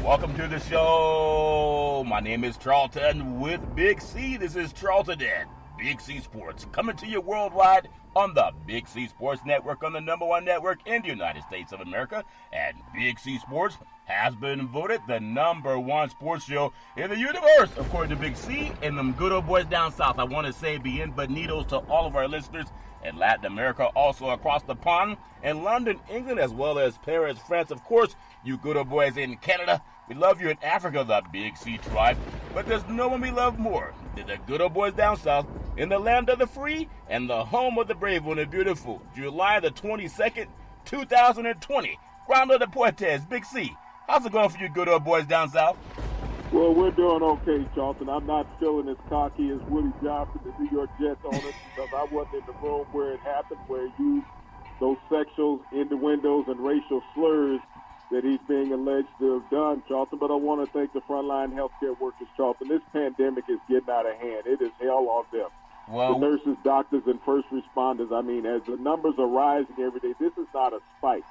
Welcome to the show. My name is Charlton with Big C. This is Charlton at Big C Sports, coming to you worldwide on the Big C Sports Network, on the number one network in the United States of America. And Big C Sports has been voted the number one sports show in the universe, according to Big C and them good old boys down south. I want to say bienvenidos to all of our listeners in Latin America, also across the pond, in London, England, as well as Paris, France. Of course, you good old boys in Canada. We love you in Africa, the Big C tribe. But there's no one we love more than the good old boys down south in the land of the free and the home of the brave on a beautiful July the 22nd, 2020. Rondo de Puertes, Big C. How's it going for you good old boys down south? Well, we're doing okay, Charlton. I'm not feeling as cocky as Woody Johnson, the New York Jets owner, because I wasn't in the room where it happened, where he used those sexual innuendos and racial slurs that he's being alleged to have done, Charlton. But I want to thank the frontline healthcare workers, Charlton. This pandemic is getting out of hand. It is hell on them. Well, the nurses, doctors, and first responders, I mean, as the numbers are rising every day, this is not a spike.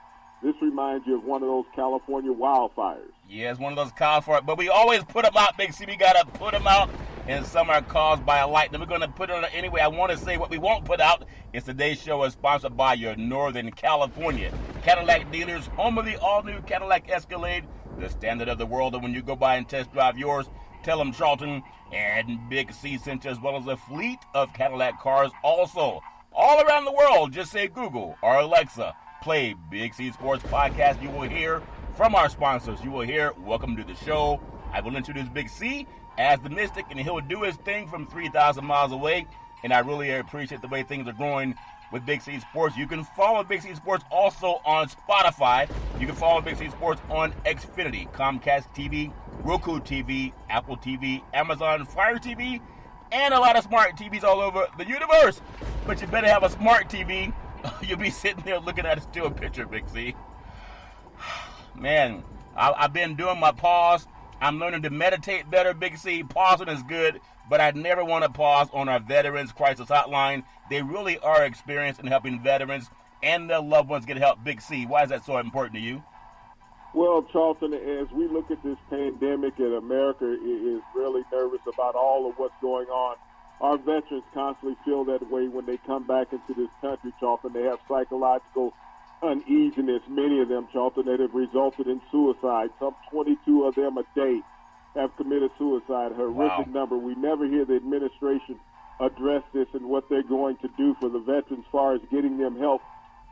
This reminds you of one of those California wildfires. Yeah, it's one of those wildfires. But we always put them out, Big C. We got to put them out. And some are caused by a lightning. We're going to put it on anyway. I want to say what we won't put out is today's show is sponsored by your Northern California Cadillac dealers, home of the all-new Cadillac Escalade, the standard of the world. And when you go by and test drive yours, tell them Charlton and Big C sent you, as well as a fleet of Cadillac cars also all around the world. Just say Google or Alexa, play Big C Sports Podcast. You will hear from our sponsors. You will hear Welcome to the Show. I will introduce Big C as the Mystic, and he'll do his thing from 3,000 miles away. And I really appreciate the way things are going with Big C Sports. You can follow Big C Sports also on Spotify. You can follow Big C Sports on Xfinity, Comcast TV, Roku TV, Apple TV, Amazon Fire TV, and a lot of smart TVs all over the universe. But you better have a smart TV. You'll be sitting there looking at a still picture, Big C. Man, I've been doing my pause. I'm learning to meditate better, Big C. Pausing is good, but I never want to pause on our Veterans Crisis Hotline. They really are experienced in helping veterans and their loved ones get help, Big C. Why is that so important to you? Well, Charlton, as we look at this pandemic in America, is really nervous about all of what's going on. Our veterans constantly feel that way when they come back into this country, Charlton. They have psychological uneasiness, many of them, Charlton, that have resulted in suicide. Some 22 of them a day have committed suicide, a horrific number. We never hear the administration address this and what they're going to do for the veterans as far as getting them help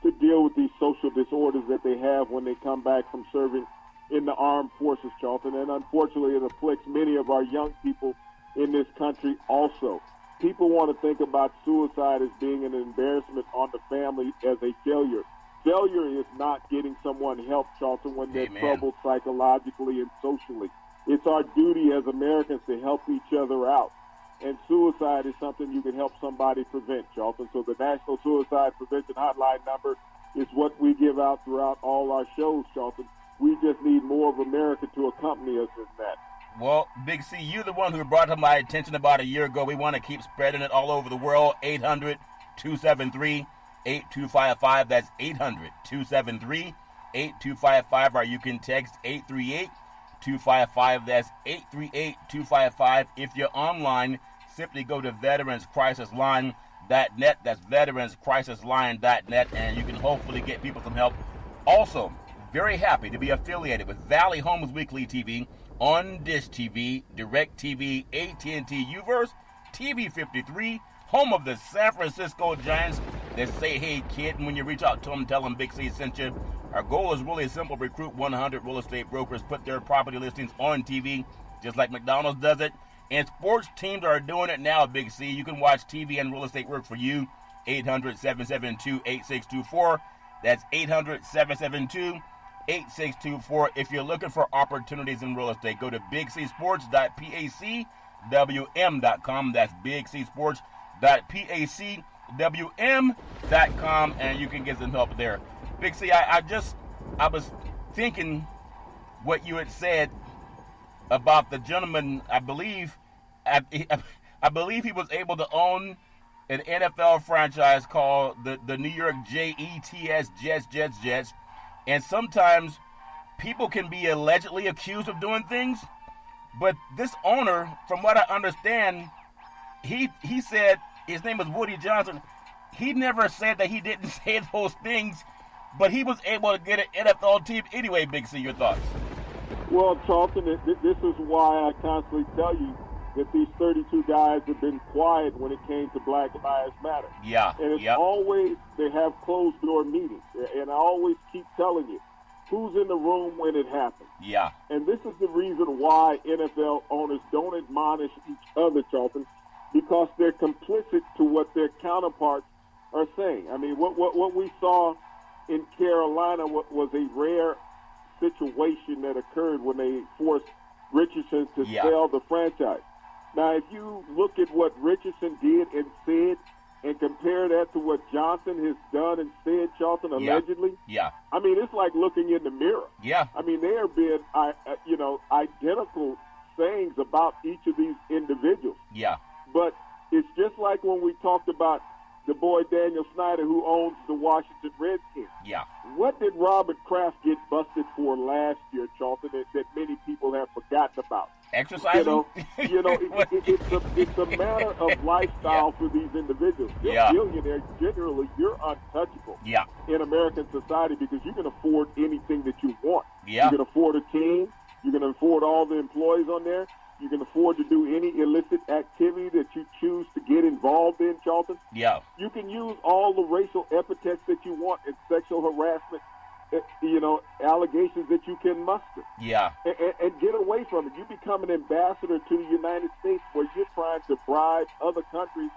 to deal with these social disorders that they have when they come back from serving in the armed forces, Charlton. And unfortunately, it afflicts many of our young people in this country also. People want to think about suicide as being an embarrassment on the family, as a failure. Failure is not getting someone help, Charlton, when they're troubled psychologically and socially. It's our duty as Americans to help each other out. And suicide is something you can help somebody prevent, Charlton. So the National Suicide Prevention Hotline number is what we give out throughout all our shows, Charlton. We just need more of America to accompany us in that. Well, Big C, you're the one who brought it to my attention about a year ago. We want to keep spreading it all over the world. 800-273-8255. That's 800-273-8255. Or you can text 838-255. That's 838-255. If you're online, simply go to veteranscrisisline.net. That's veteranscrisisline.net, and you can hopefully get people some help. Also, very happy to be affiliated with Valley Homes Weekly TV on Dish TV, Direct TV, AT&T Uverse, TV 53, home of the San Francisco Giants. They say, hey, kid, and when you reach out to them, tell them Big C sent you. Our goal is really simple. Recruit 100 real estate brokers, put their property listings on TV, just like McDonald's does it. And sports teams are doing it now, Big C. You can watch TV and real estate work for you. 800-772-8624. That's 800-772-8624. If you're looking for opportunities in real estate, go to bigcsports.pacwm.com. That's bigcsports.pacwm.com, and you can get some help there. Big C, I was thinking what you had said about the gentleman. I believe he was able to own an NFL franchise called the New York Jets. And sometimes people can be allegedly accused of doing things, but this owner, from what I understand, he said his name was Woody Johnson. He never said that he didn't say those things, but he was able to get an NFL team anyway. Big C, your thoughts? Well, Charlton, this is why I constantly tell you that these 32 guys have been quiet when it came to Black Lives Matter. Yeah. And it's always, they have closed door meetings. And I always keep telling you, who's in the room when it happens. Yeah. And this is the reason why NFL owners don't admonish each other, Charlton, because they're complicit to what their counterparts are saying. I mean, what we saw in Carolina was a rare situation that occurred when they forced Richardson to sell the franchise. Now, if you look at what Richardson did and said and compare that to what Johnson has done and said, Charlton, allegedly, I mean, it's like looking in the mirror. Yeah. I mean, there have been, identical sayings about each of these individuals. Yeah. But it's just like when we talked about the boy Daniel Snyder, who owns the Washington Redskins. Yeah. What did Robert Kraft get busted for last year, Charlton, that many people have forgotten about? Exercising? It's a matter of lifestyle for these individuals. You're billionaires. Generally, you're untouchable in American society because you can afford anything that you want. Yeah. You can afford a team. You can afford all the employees on there. You can afford to do any illicit activity that you choose to get involved in, Charlton. Yeah. You can use all the racial epithets that you want and sexual harassment, allegations that you can muster. Yeah. And get away from it. You become an ambassador to the United States where you're trying to bribe other countries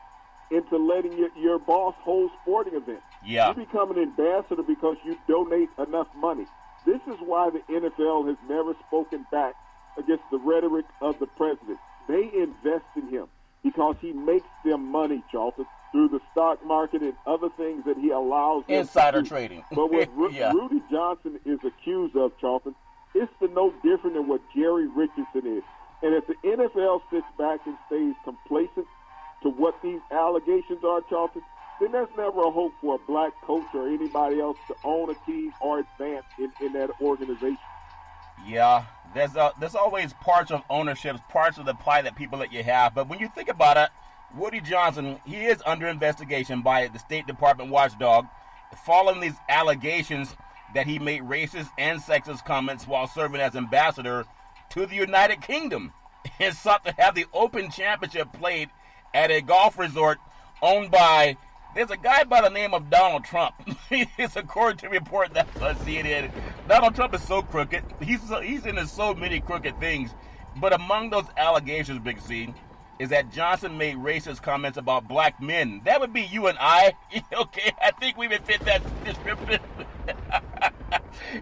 into letting your boss hold sporting events. Yeah. You become an ambassador because you donate enough money. This is why the NFL has never spoken back against the rhetoric of the president. They invest in him because he makes them money, Charlton, through the stock market and other things that he allows them insider to do. trading. But what Rudy Johnson is accused of, Charlton, it's no different than what Jerry Richardson is. And if the NFL sits back and stays complacent to what these allegations are, Charlton, then there's never a hope for a black coach or anybody else to own a team or advance in that organization. Yeah, there's always parts of ownership, parts of the pie that people let you have. But when you think about it, Woody Johnson, he is under investigation by the State Department watchdog following these allegations that he made racist and sexist comments while serving as ambassador to the United Kingdom and sought to have the Open Championship played at a golf resort owned by, there's a guy by the name of Donald Trump. It's according to a report that I see it in. Donald Trump is so crooked. He's into so many crooked things. But among those allegations, Big C, is that Johnson made racist comments about black men. That would be you and I. Okay, I think we would fit that description.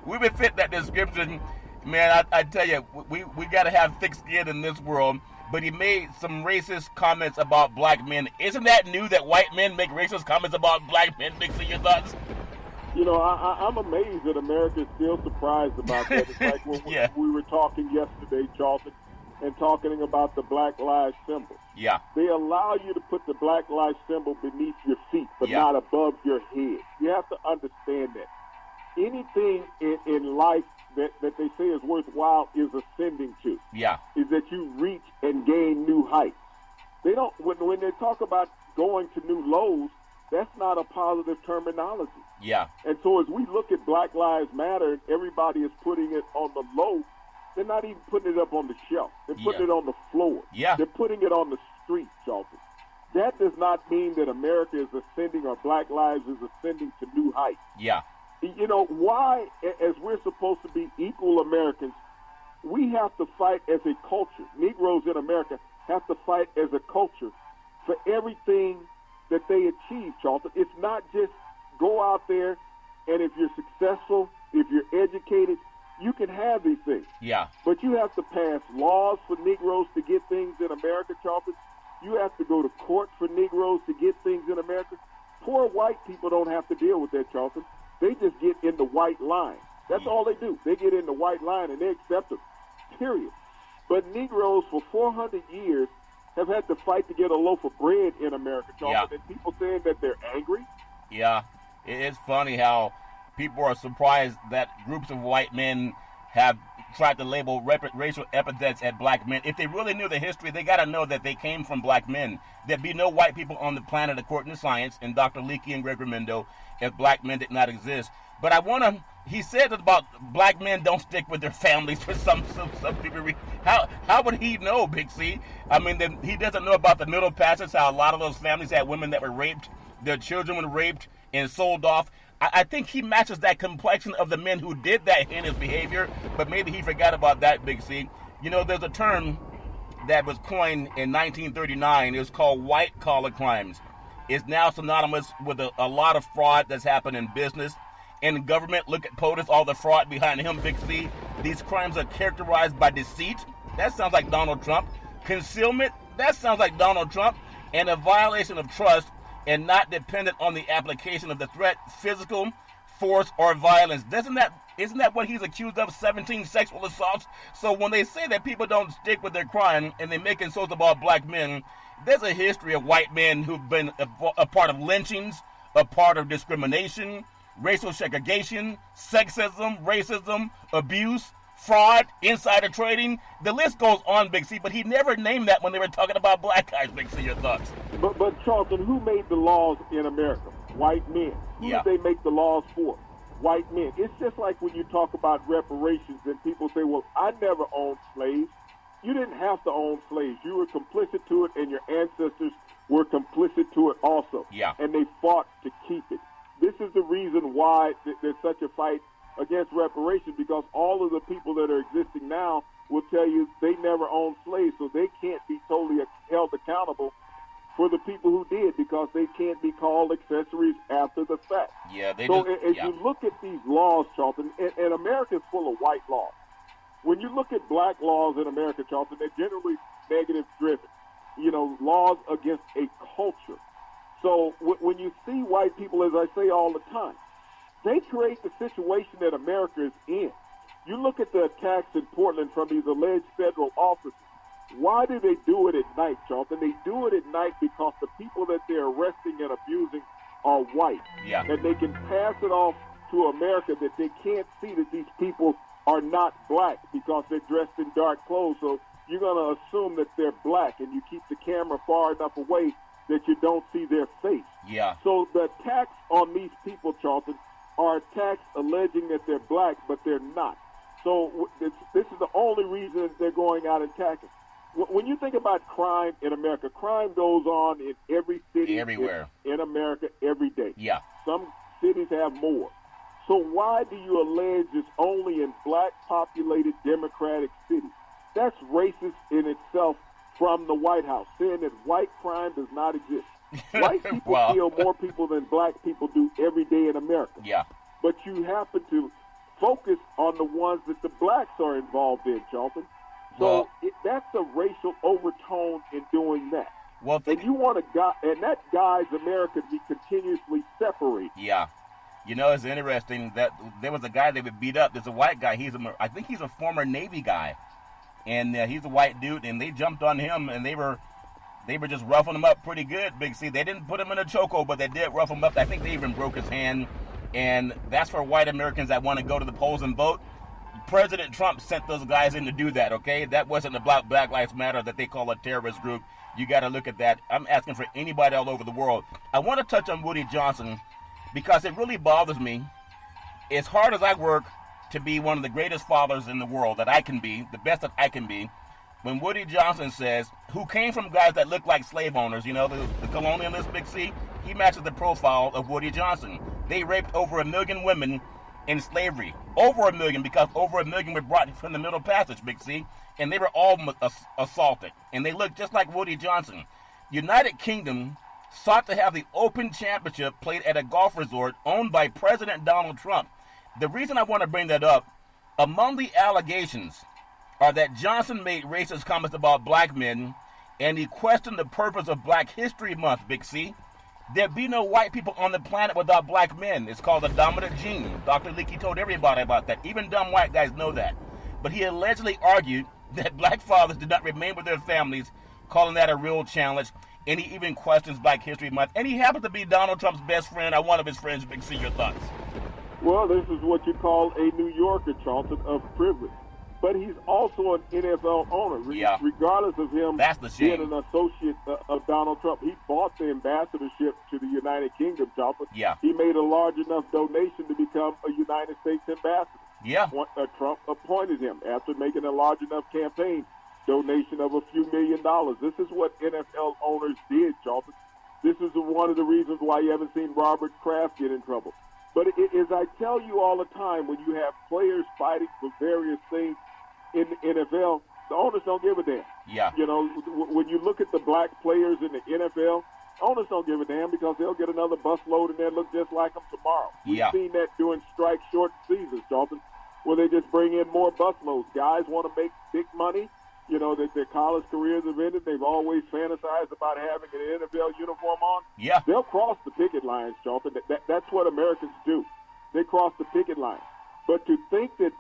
We would fit that description. Man, I tell you, we got to have thick skin in this world. But he made some racist comments about black men. Isn't that new that white men make racist comments about black men? Big C, your thoughts? I'm amazed that America is still surprised about that. It's like when we were talking yesterday, Charlton, and talking about the Black Lives symbol. Yeah. They allow you to put the Black Lives symbol beneath your feet, but not above your head. You have to understand that. Anything in life that they say is worthwhile is ascending to. Yeah. Is that you reach and gain new heights. They don't, when they talk about going to new lows, that's not a positive terminology. Yeah. And so as we look at Black Lives Matter and everybody is putting it on the low, they're not even putting it up on the shelf. They're putting it on the floor. Yeah. They're putting it on the street, Charlton. That does not mean that America is ascending or Black Lives is ascending to new heights. Yeah. Why, as we're supposed to be equal Americans, we have to fight as a culture. Negroes in America have to fight as a culture for everything that they achieve, Charlton. It's not just go out there and if you're successful, if you're educated, you can have these things. Yeah. But you have to pass laws for Negroes to get things in America, Charlton. You have to go to court for Negroes to get things in America. Poor white people don't have to deal with that, Charlton. They just get in the white line. That's all they do. They get in the white line and they accept them, period. But Negroes for 400 years have had to fight to get a loaf of bread in America, Charlton. Yeah. And people saying that they're angry. Yeah. It's funny how people are surprised that groups of white men have tried to label racial epithets at black men. If they really knew the history, they got to know that they came from black men. There'd be no white people on the planet, according to science, and Dr. Leakey and Greg Remendo, if black men did not exist. But I want to, he said about black men don't stick with their families for some people. How would he know, Big C? I mean, he doesn't know about the Middle Passage, how a lot of those families had women that were raped, their children were raped and sold off. I think he matches that complexion of the men who did that heinous behavior, but maybe he forgot about that, Big C. You know, there's a term that was coined in 1939. It was called white-collar crimes. It's now synonymous with a lot of fraud that's happened in business. In government, look at POTUS, all the fraud behind him, Big C. These crimes are characterized by deceit. That sounds like Donald Trump. Concealment, that sounds like Donald Trump. And a violation of trust, and not dependent on the application of the threat, physical, force, or violence. Isn't that what he's accused of? 17 sexual assaults. So when they say that people don't stick with their crime and they make insults about black men, there's a history of white men who've been a part of lynchings, a part of discrimination, racial segregation, sexism, racism, abuse, fraud, insider trading. The list goes on, Big C, but he never named that when they were talking about black guys, Big C. Your thoughts? But Charlton, who made the laws in America? White men. Who did they make the laws for? White men. It's just like when you talk about reparations and people say, well, I never owned slaves. You didn't have to own slaves. You were complicit to it, and your ancestors were complicit to it also. Yeah. And they fought to keep it. This is the reason why there's such a fight against reparations, because all of the people that are existing now will tell you they never owned slaves, so they can't be totally held accountable for the people who did, because they can't be called accessories after the fact. Yeah, they so just, as you look at these laws, Charlton, and America is full of white laws. When you look at black laws in America, Charlton, they're generally negative driven. You know, laws against a culture. So when you see white people, as I say all the time, they create the situation that America is in. You look at the attacks in Portland from these alleged federal officers. Why do they do it at night, Charlton? They do it at night because the people that they're arresting and abusing are white. Yeah. And they can pass it off to America that they can't see that these people are not black because they're dressed in dark clothes. So you're going to assume that they're black, and you keep the camera far enough away that you don't see their face. Yeah. So the attacks on these people, Charlton, are attacks alleging that they're black, but they're not. So this is the only reason they're going out and attacking. When you think about crime in America, crime goes on in every city, everywhere in America every day. Yeah. Some cities have more. So why do you allege it's only in black-populated Democratic cities? That's racist in itself from the White House, saying that white crime does not exist. White people kill more people than black people do every day in America. Yeah. But you happen to focus on the ones that the blacks are involved in, Charlton. So that's a racial overtone in doing that. Well, and you want and that guides America to be continuously separated. Yeah. You know, it's interesting that there was a guy that would beat up. There's a white guy. I think he's a former Navy guy. And he's a white dude, and they jumped on him, and they were just roughing him up pretty good, Big C. They didn't put him in a chokehold, but they did rough him up. I think they even broke his hand. And that's for white Americans that want to go to the polls and vote. President Trump sent those guys in to do that, okay? That wasn't about Black Lives Matter that they call a terrorist group. You got to look at that. I'm asking for anybody all over the world. I want to touch on Woody Johnson because it really bothers me. As hard as I work to be one of the greatest fathers in the world that I can be, the best that I can be, when Woody Johnson says, who came from guys that look like slave owners, you know, the colonialist, Big C, he matches the profile of Woody Johnson. They raped over 1 million women in slavery. Over 1 million, because over 1 million were brought from the Middle Passage, Big C, and they were all assaulted. And they look just like Woody Johnson. United Kingdom sought to have the Open Championship played at a golf resort owned by President Donald Trump. The reason I want to bring that up, among the allegations are that Johnson made racist comments about black men, and he questioned the purpose of Black History Month, Big C. There'd be no white people on the planet without black men. It's called the dominant gene. Dr. Leakey told everybody about that. Even dumb white guys know that. But he allegedly argued that black fathers did not remain with their families, calling that a real challenge. And he even questions Black History Month. And he happens to be Donald Trump's best friend, or one of his friends. Big C, your thoughts? Well, this is what you call a New Yorker, Charlton, of privilege. But he's also an NFL owner, Yeah. regardless of him That's the shame. being an associate of Donald Trump. He bought the ambassadorship to the United Kingdom, Charlton. Yeah. He made a large enough donation to become a United States ambassador. Yeah. Trump appointed him after making a large enough campaign donation of a few $1 million. This is what NFL owners did, Charlton. This is one of the reasons why you haven't seen Robert Kraft get in trouble. But as I tell you all the time, when you have players fighting for various things in the NFL, the owners don't give a damn. Yeah. You know, when you look at the black players in the NFL, owners don't give a damn because they'll get another busload and they'll look just like them tomorrow. Yeah. We've seen that during strike short seasons, Charlton, where they just bring in more busloads. Guys want to make big money. You know, that their college careers have ended. They've always fantasized about having an NFL uniform on. Yeah. They'll cross the picket lines, Charlton. That's what Americans do. They cross the picket line. But to think that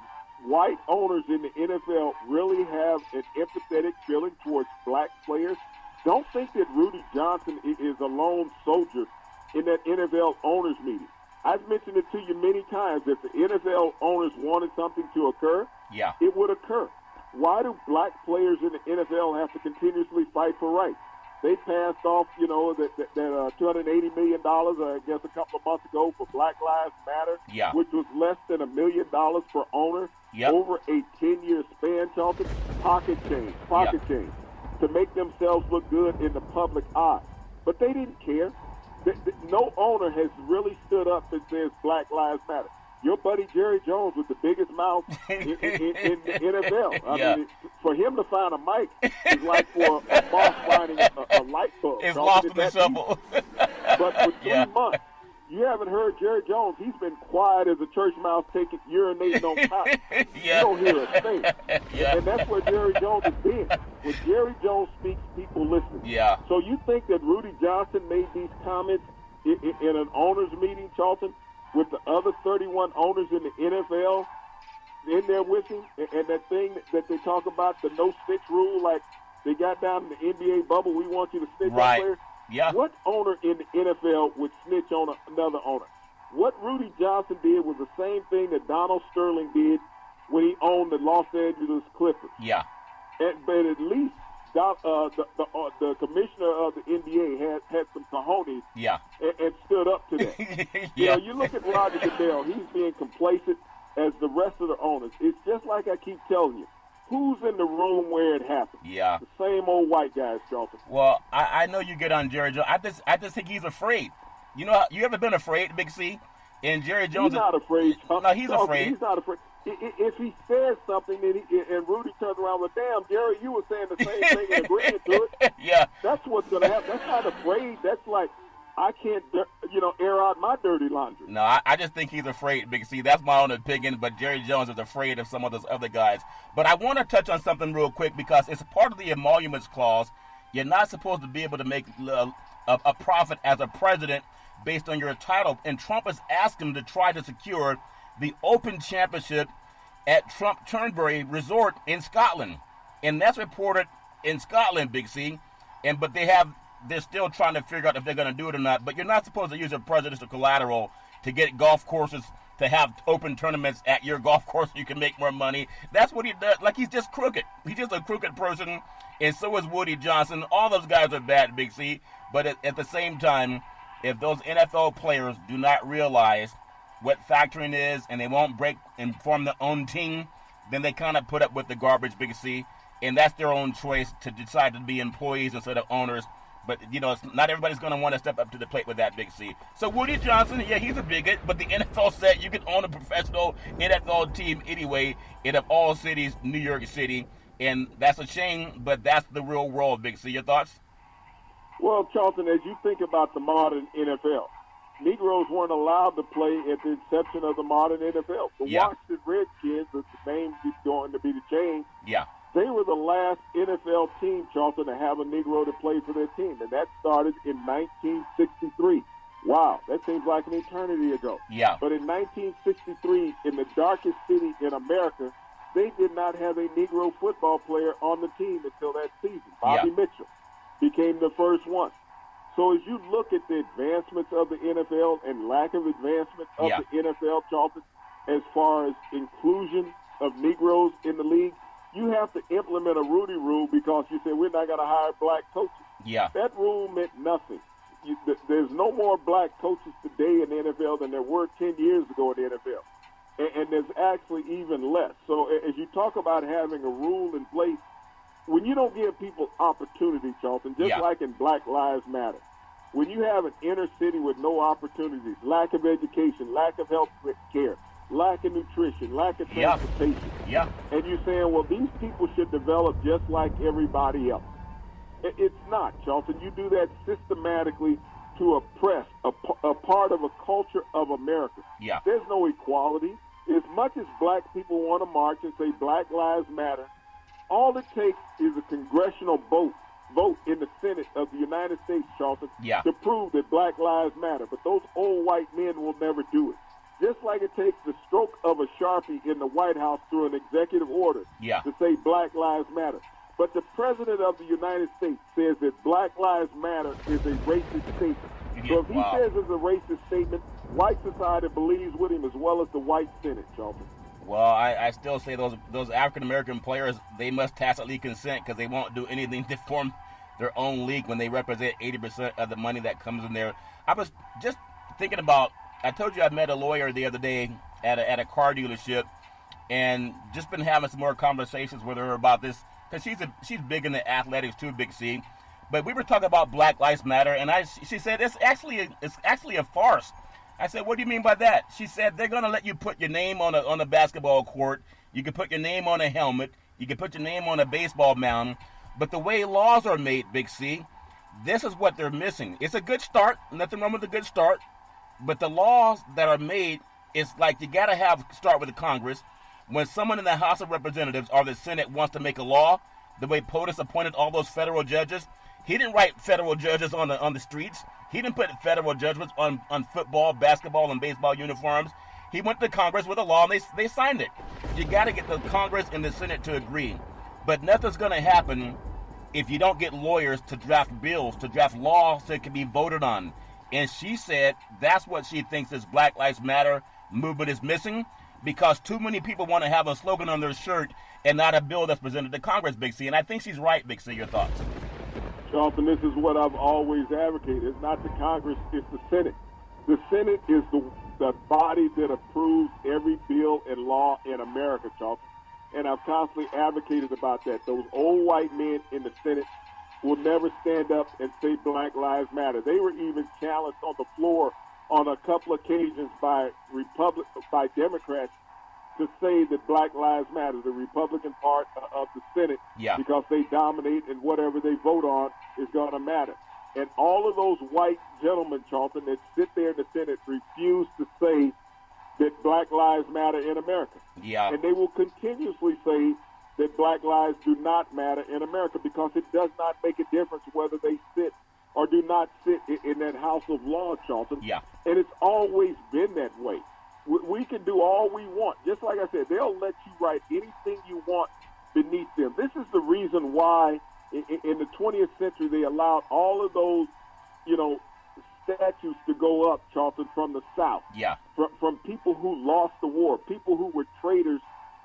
white owners in the NFL really have an empathetic feeling towards black players, don't think that Rudy Johnson is a lone soldier in that NFL owners meeting. I've mentioned it to you many times. If the NFL owners wanted something to occur, Yeah. it would occur. Why do black players in the NFL have to continuously fight for rights? They passed off, you know, that $280 million, I guess, a couple of months ago for Black Lives Matter, Yeah. which was less than $1 million per owner Yep. over a 10-year span, Charlton. Pocket change to make themselves look good in the public eye. But they didn't care. No owner has really stood up and says Black Lives Matter. Your buddy Jerry Jones with the biggest mouth in the NFL. I mean, for him to find a mic is like for a boss finding a light bulb. It's lost in the shuffle. But for 3 months, you haven't heard Jerry Jones. He's been quiet as a church mouse urinating on top. Yeah. You don't hear a thing. Yeah. And that's where Jerry Jones has been. When Jerry Jones speaks, people listen. Yeah. So you think that Rudy Johnson made these comments in an owners meeting, Charlton, with the other 31 owners in the NFL in there with him, and that thing that they talk about, the no-snitch rule, like they got down in the NBA bubble, we want you to snitch on players. Yeah. What owner in the NFL would snitch on another owner? What Rudy Johnson did was the same thing that Donald Sterling did when he owned the Los Angeles Clippers. Yeah. But at least the commissioner of the NBA had some cojones Yeah. and stood up to that. You know, you look at Roger Goodell, he's being complacent as the rest of the owners. It's just like I keep telling you. Who's in the room where it happened? Yeah. The same old white guys, Charlton. Well, I know you get on Jerry Jones. I just think he's afraid. You know, you ever been afraid, Big C? And Jerry Jones. He's not afraid, Charlton. No, he's afraid. He's not afraid. If he says something and Rudy turns around with, damn, Jerry, you were saying the same thing and agreeing to it. Yeah. That's what's going to happen. That's not afraid. That's like, I can't, air out my dirty laundry. No, I just think he's afraid, Big C. That's my own opinion, but Jerry Jones is afraid of some of those other guys. But I want to touch on something real quick because it's part of the emoluments clause. You're not supposed to be able to make a profit as a president based on your title. And Trump has asked him to try to secure the Open Championship at Trump Turnberry Resort in Scotland. And that's reported in Scotland, Big C. But they're still trying to figure out if they're going to do it or not. But you're not supposed to use your presidential collateral to get golf courses to have open tournaments at your golf course so you can make more money. That's what he does. Like, he's just crooked. He's just a crooked person. And so is Woody Johnson. All those guys are bad, Big C. But at the same time, if those NFL players do not realize what factoring is and they won't break and form their own team, then they kind of put up with the garbage, Big C. And that's their own choice to decide to be employees instead of owners. But, not everybody's going to want to step up to the plate with that, Big C. So Woody Johnson, yeah, he's a bigot, but the NFL said you can own a professional NFL team anyway in of all cities, New York City. And that's a shame, but that's the real world, Big C. Your thoughts? Well, Charlton, as you think about the modern NFL, Negroes weren't allowed to play at the inception of the modern NFL. The Washington Redskins, the name is going to be the change. Yeah. They were the last NFL team, Charlton, to have a Negro to play for their team, and that started in 1963. Wow, that seems like an eternity ago. Yeah. But in 1963, in the darkest city in America, they did not have a Negro football player on the team until that season. Bobby Mitchell became the first one. So as you look at the advancements of the NFL and lack of advancement of the NFL, Charlton, as far as inclusion of Negroes in the league, you have to implement a Rudy rule because you said we're not going to hire black coaches. Yeah. That rule meant nothing. There's no more black coaches today in the NFL than there were 10 years ago in the NFL. And there's actually even less. So as you talk about having a rule in place, when you don't give people opportunity, Charlton, just like in Black Lives Matter, when you have an inner city with no opportunities, lack of education, lack of health care, lack of nutrition, lack of transportation, and you're saying, well, these people should develop just like everybody else. It's not, Charlton. You do that systematically to oppress a part of a culture of America. Yeah. There's no equality. As much as black people want to march and say Black Lives Matter, all it takes is a congressional vote in the Senate of the United States, Charlton, to prove that Black Lives Matter. But those old white men will never do it. Just like it takes the stroke of a Sharpie in the White House through an executive order to say Black Lives Matter. But the President of the United States says that Black Lives Matter is a racist statement. So if he says it's a racist statement, white society believes with him as well as the white Senate, Charlton. Well, I still say those African-American players, they must tacitly consent because they won't do anything to form their own league when they represent 80% of the money that comes in there. I was just thinking about, I told you I met a lawyer the other day at a car dealership and just been having some more conversations with her about this because she's big into athletics too, Big C. But we were talking about Black Lives Matter, and she said it's actually a farce. I said, what do you mean by that? She said they're going to let you put your name on a basketball court. You can put your name on a helmet. You can put your name on a baseball mound. But the way laws are made, Big C, this is what they're missing. It's a good start. Nothing wrong with a good start. But the laws that are made, it's like you got to start with the Congress. When someone in the House of Representatives or the Senate wants to make a law, the way POTUS appointed all those federal judges, he didn't write federal judges on the streets. He didn't put federal judgments on football, basketball, and baseball uniforms. He went to Congress with a law, and they signed it. You got to get the Congress and the Senate to agree. But nothing's going to happen if you don't get lawyers to draft bills, to draft laws so it can be voted on. And she said that's what she thinks this Black Lives Matter movement is missing because too many people want to have a slogan on their shirt and not a bill that's presented to Congress, Big C. And I think she's right, Big C. Your thoughts? Charlton, this is what I've always advocated. It's not the Congress, it's the Senate. The Senate is the body that approves every bill and law in America, Charlton. And I've constantly advocated about that. Those old white men in the Senate will never stand up and say Black Lives Matter. They were even challenged on the floor on a couple occasions by Democrats to say that Black Lives Matter, the Republican part of the Senate, because they dominate and whatever they vote on is going to matter. And all of those white gentlemen, Charlton, that sit there in the Senate refuse to say that Black Lives Matter in America. Yeah. And they will continuously say that Black lives do not matter in America because it does not make a difference whether they sit or do not sit in that House of Law, Charlton. Yeah. And it's always been that way. We can do all we want. Just like I said, they'll let you write anything you want beneath them. This is the reason why in the 20th century they allowed all of those, statues to go up, Charlton, from the South. Yeah. From people who lost the war, people who were traitors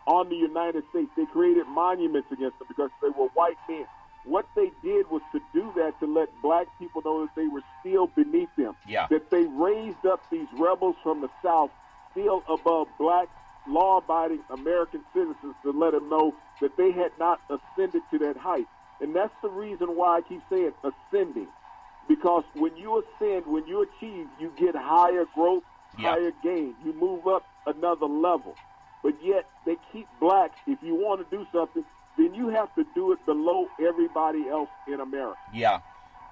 on the United States. They created monuments against them because they were white men. What they did was to do that to let black people know that they were still beneath them. Yeah. That they raised up these rebels from the South still above black law-abiding American citizens to let them know that they had not ascended to that height. And that's the reason why I keep saying ascending. Because when you ascend, when you achieve, you get higher growth, higher gain. You move up another level. But yet they keep blacks. If you want to do something, then you have to do it below everybody else in America. Yeah.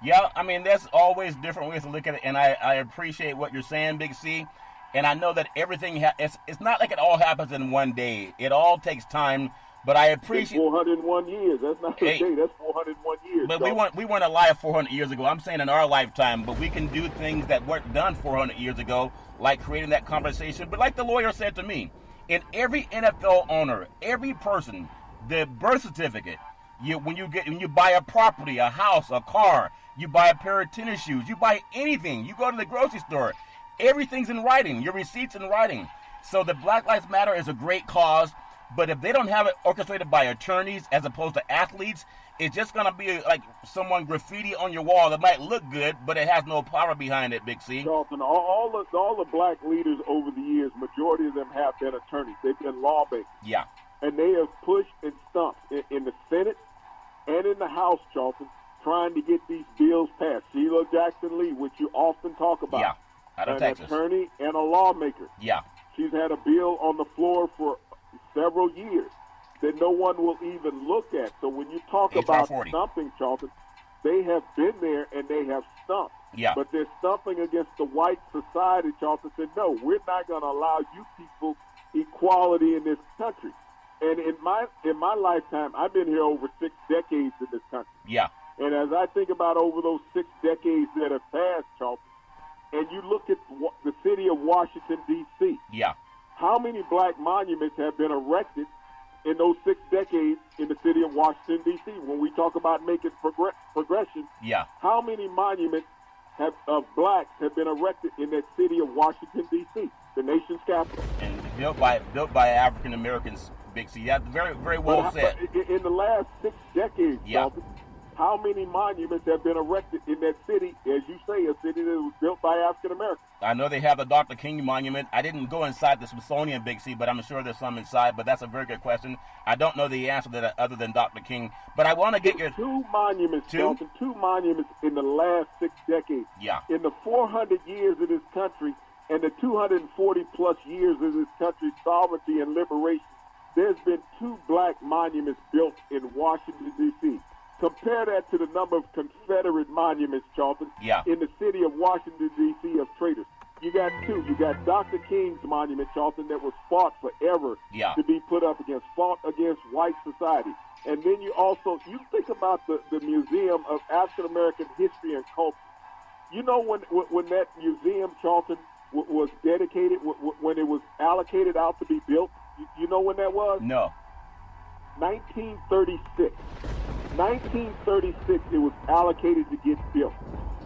Yeah, I mean, there's always different ways to look at it, and I appreciate what you're saying, Big C. And I know that everything, it's not like it all happens in one day. It all takes time, but I appreciate... It's 401 years. That's not a day. That's 401 years. But we weren't alive 400 years ago. I'm saying in our lifetime, but we can do things that weren't done 400 years ago, like creating that conversation. But like the lawyer said to me, in every NFL owner, every person, the birth certificate, When you buy a property, a house, a car, you buy a pair of tennis shoes, you buy anything. You go to the grocery store, everything's in writing. Your receipts in writing. So the Black Lives Matter is a great cause, but if they don't have it orchestrated by attorneys as opposed to athletes, it's just going to be like someone graffiti on your wall that might look good, but it has no power behind it, Big C. Charlton, all the black leaders over the years, majority of them have been attorneys. They've been lawmakers. Yeah. And they have pushed and stumped in the Senate and in the House, Charlton, trying to get these bills passed. Sheila Jackson Lee, which you often talk about. Yeah, out of Texas. An attorney and a lawmaker. Yeah. She's had a bill on the floor for several years that no one will even look at. So when you talk about stumping, Charlton, they have been there and they have stumped. Yeah. But they're stumping against the white society, Charlton said, no, we're not going to allow you people equality in this country. And in my lifetime, I've been here over 6 decades in this country. Yeah. And as I think about over those 6 decades that have passed, Charlton, and you look at the city of Washington, D.C., yeah, how many black monuments have been erected in those 6 decades in the city of Washington, D.C.? When we talk about making progression, yeah, how many monuments of blacks have been erected in that city of Washington, D.C., the nation's capital? And built by African Americans, Big C. That's very, very well said. In the last 6 decades, yeah, how many monuments have been erected in that city, as you say, a city that was built by African Americans? I know they have the Dr. King Monument. I didn't go inside the Smithsonian, Big C, but I'm sure there's some inside. But that's a very good question. I don't know the answer to that other than Dr. King. But I want to get your... Two monuments, Charlton, 2 monuments in the last 6 decades. Yeah. In the 400 years of this country and the 240-plus years of this country's sovereignty and liberation, there's been 2 black monuments built in Washington, D.C. Compare that to the number of Confederate monuments, Charlton, yeah, in the city of Washington, D.C. of traitors. You got 2. You got Dr. King's monument, Charlton, that was fought forever to be put up fought against white society. And then you think about the Museum of African American History and Culture. You know when that museum, Charlton, was dedicated, when it was allocated out to be built, you know when that was? No. 1936. 1936, it was allocated to get built.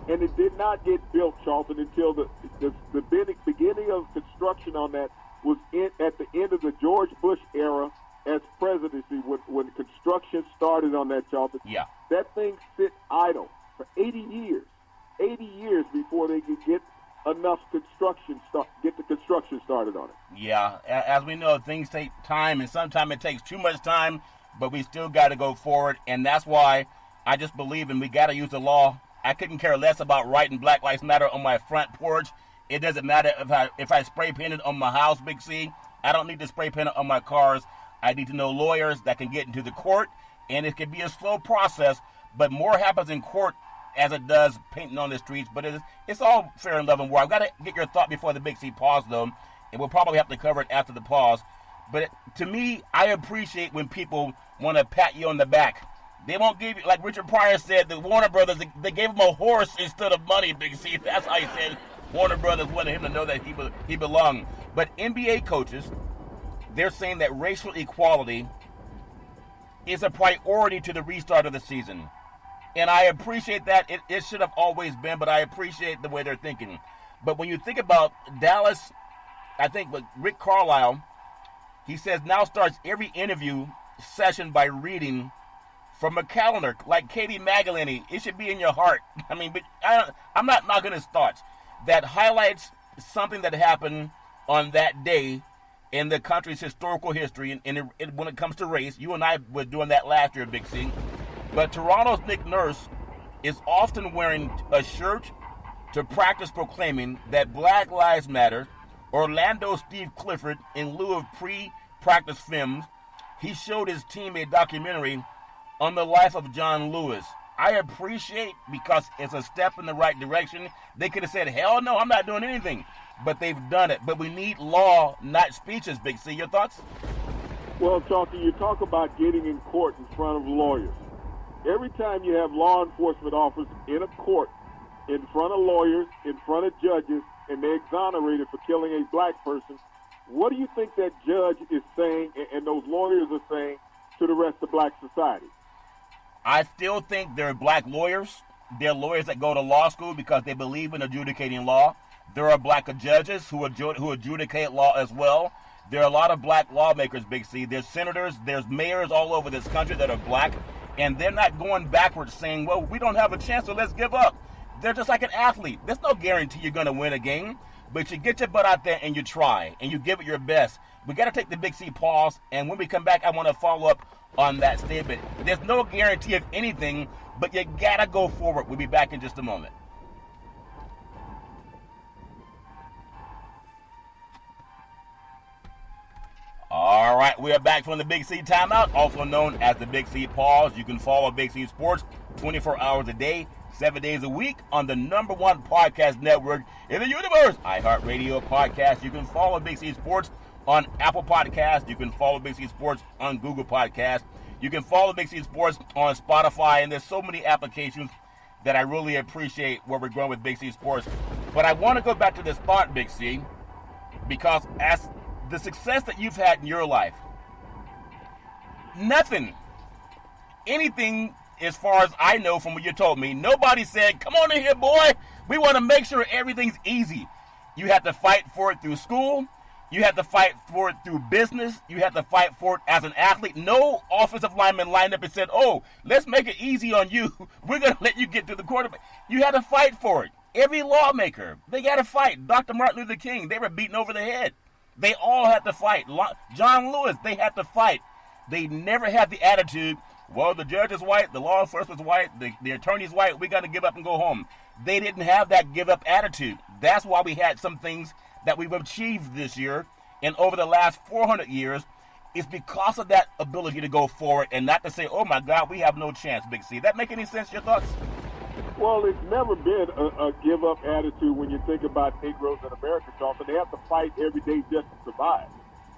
And it did not get built, Charlton, until the beginning of construction on that was at the end of the George Bush era as presidency, when construction started on that, Charlton. Yeah. That thing sit idle for 80 years. 80 years before they could get enough get the construction started on it. Yeah, as we know, things take time, and sometimes it takes too much time, but we still got to go forward, and that's why I just believe we got to use the law. I couldn't care less about writing Black Lives Matter on my front porch. It doesn't matter if I spray paint it on my house, Big C. I don't need to spray paint it on my cars. I need to know lawyers that can get into the court, and it can be a slow process, but more happens in court as it does painting on the streets, but it's all fair and love and war. I've got to get your thought before the Big C pause, though, and we'll probably have to cover it after the pause. But to me, I appreciate when people want to pat you on the back. They won't give you, like Richard Pryor said, the Warner Brothers, they gave him a horse instead of money, Big C. That's how he said Warner Brothers wanted him to know that he belonged. But NBA coaches, they're saying that racial equality is a priority to the restart of the season. And I appreciate that. It should have always been, but I appreciate the way they're thinking. But when you think about Dallas, I think with Rick Carlisle, he says now starts every interview session by reading from a calendar, like Katie Magalini. It should be in your heart. I mean, but I'm not knocking his thoughts. That highlights something that happened on that day in the country's historical history. And when it comes to race, you and I were doing that last year, Big C. But Toronto's Nick Nurse is often wearing a shirt to practice proclaiming that Black Lives Matter. Orlando's Steve Clifford, in lieu of pre-practice films, he showed his team a documentary on the life of John Lewis. I appreciate, because it's a step in the right direction. They could have said, hell no, I'm not doing anything. But they've done it. But we need law, not speeches, Big C. Your thoughts? Well, Chalky, you talk about getting in court in front of lawyers. Every time you have law enforcement officers in a court, in front of lawyers, in front of judges, and they're exonerated for killing a black person, what do you think that judge is saying and those lawyers are saying to the rest of black society? I still think there are black lawyers. There are lawyers that go to law school because they believe in adjudicating law. There are black judges who adjudicate law as well. There are a lot of black lawmakers, Big C. There's senators, there's mayors all over this country that are black, and they're not going backwards saying, well, we don't have a chance, so let's give up. They're just like an athlete. There's no guarantee you're going to win a game, but you get your butt out there and you try, and you give it your best. We got to take the Big C pause, and when we come back, I want to follow up on that statement. There's no guarantee of anything, but you got to go forward. We'll be back in just a moment. All right, we are back from the Big C timeout, also known as the Big C pause. You can follow Big C Sports 24 hours a day, 7 days a week on the #1 podcast network in the universe, iHeartRadio Podcast. You can follow Big C Sports on Apple Podcasts. You can follow Big C Sports on Google Podcasts. You can follow Big C Sports on Spotify, and there's so many applications that I really appreciate where we're going with Big C Sports. But I want to go back to this thought, Big C, because as the success that you've had in your life, anything as far as I know from what you told me, nobody said, come on in here, boy, we want to make sure everything's easy. You had to fight for it through school. You had to fight for it through business. You had to fight for it as an athlete. No offensive lineman lined up and said, oh, let's make it easy on you. We're going to let you get to the quarterback. You had to fight for it. Every lawmaker, they got to fight. Dr. Martin Luther King, they were beaten over the head. They all had to fight. John Lewis, they had to fight. They never had the attitude, well, the judge is white, the law enforcement's white, the attorney's white, we got to give up and go home. They didn't have that give up attitude. That's why we had some things that we've achieved this year and over the last 400 years. It's because of that ability to go forward and not to say, oh my God, we have no chance, Big C. That make any sense, your thoughts? Well, it's never been a give-up attitude when you think about Negroes in America, Charlton. They have to fight every day just to survive.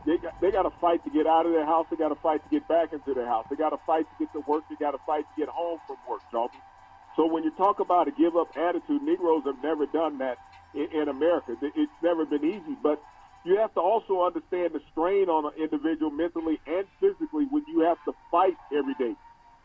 They got to fight to get out of their house. They got to fight to get back into their house. They got to fight to get to work. They got to fight to get home from work, Charlton. So when you talk about a give-up attitude, Negroes have never done that in America. It's never been easy. But you have to also understand the strain on an individual mentally and physically when you have to fight every day,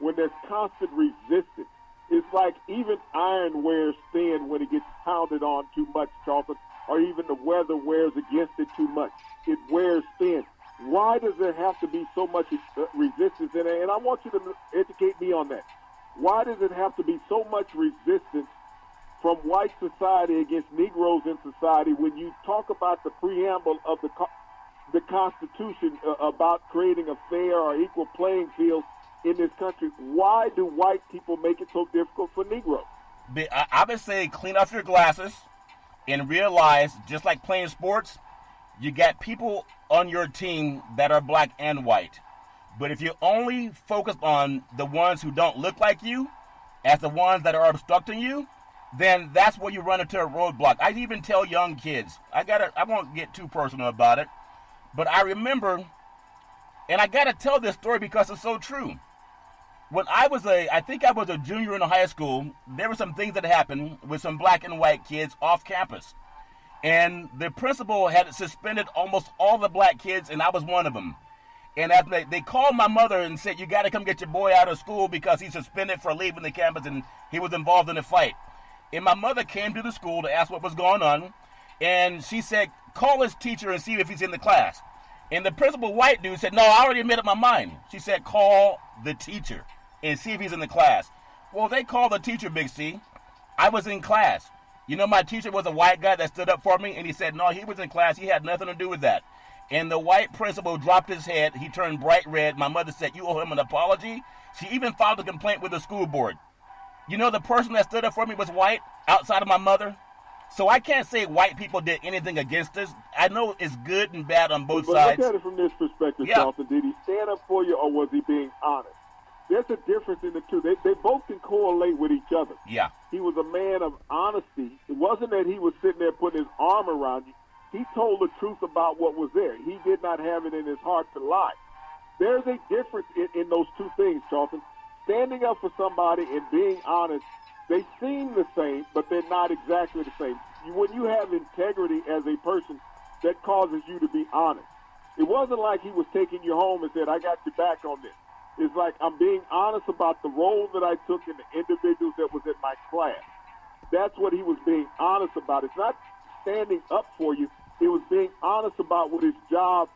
when there's constant resistance. It's like even iron wears thin when it gets pounded on too much, Charlton, or even the weather wears against it too much. It wears thin. Why does there have to be so much resistance in it? And I want you to educate me on that. Why does it have to be so much resistance from white society against Negroes in society when you talk about the preamble of the Constitution about creating a fair or equal playing field in this country? Why do white people make it so difficult for Negroes? I would say clean off your glasses and realize, just like playing sports, you got people on your team that are black and white. But if you only focus on the ones who don't look like you as the ones that are obstructing you, then that's where you run into a roadblock. I even tell young kids, I won't get too personal about it, but I remember, and I got to tell this story because it's so true. When I think I was a junior in high school, there were some things that happened with some black and white kids off campus. And the principal had suspended almost all the black kids, and I was one of them. And after they called my mother and said, you got to come get your boy out of school because he's suspended for leaving the campus and he was involved in a fight. And my mother came to the school to ask what was going on. And she said, call his teacher and see if he's in the class. And the principal white dude said, no, I already made up my mind. She said, call the teacher and see if he's in the class. Well, they called the teacher, Big C. I was in class. You know, my teacher was a white guy that stood up for me, and he said, no, he was in class. He had nothing to do with that. And the white principal dropped his head. He turned bright red. My mother said, you owe him an apology. She even filed a complaint with the school board. You know, the person that stood up for me was white, outside of my mother. So I can't say white people did anything against us. I know it's good and bad on both sides. But look at it from this perspective, Charlton. Did he stand up for you, or was he being honest? There's a difference in the two. They both can correlate with each other. Yeah. He was a man of honesty. It wasn't that he was sitting there putting his arm around you. He told the truth about what was there. He did not have it in his heart to lie. There's a difference in those two things, Charlton. Standing up for somebody and being honest, they seem the same, but they're not exactly the same. When you have integrity as a person, that causes you to be honest. It wasn't like he was taking you home and said, I got your back on this. It's like I'm being honest about the role that I took and the individuals that was in my class. That's what he was being honest about. It's not standing up for you. It was being honest about what his job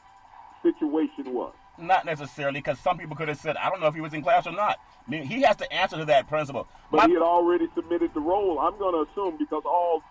situation was. Not necessarily, because some people could have said, I don't know if he was in class or not. I mean, he has to answer to that principal. But he had already submitted the role. I'm going to assume, because all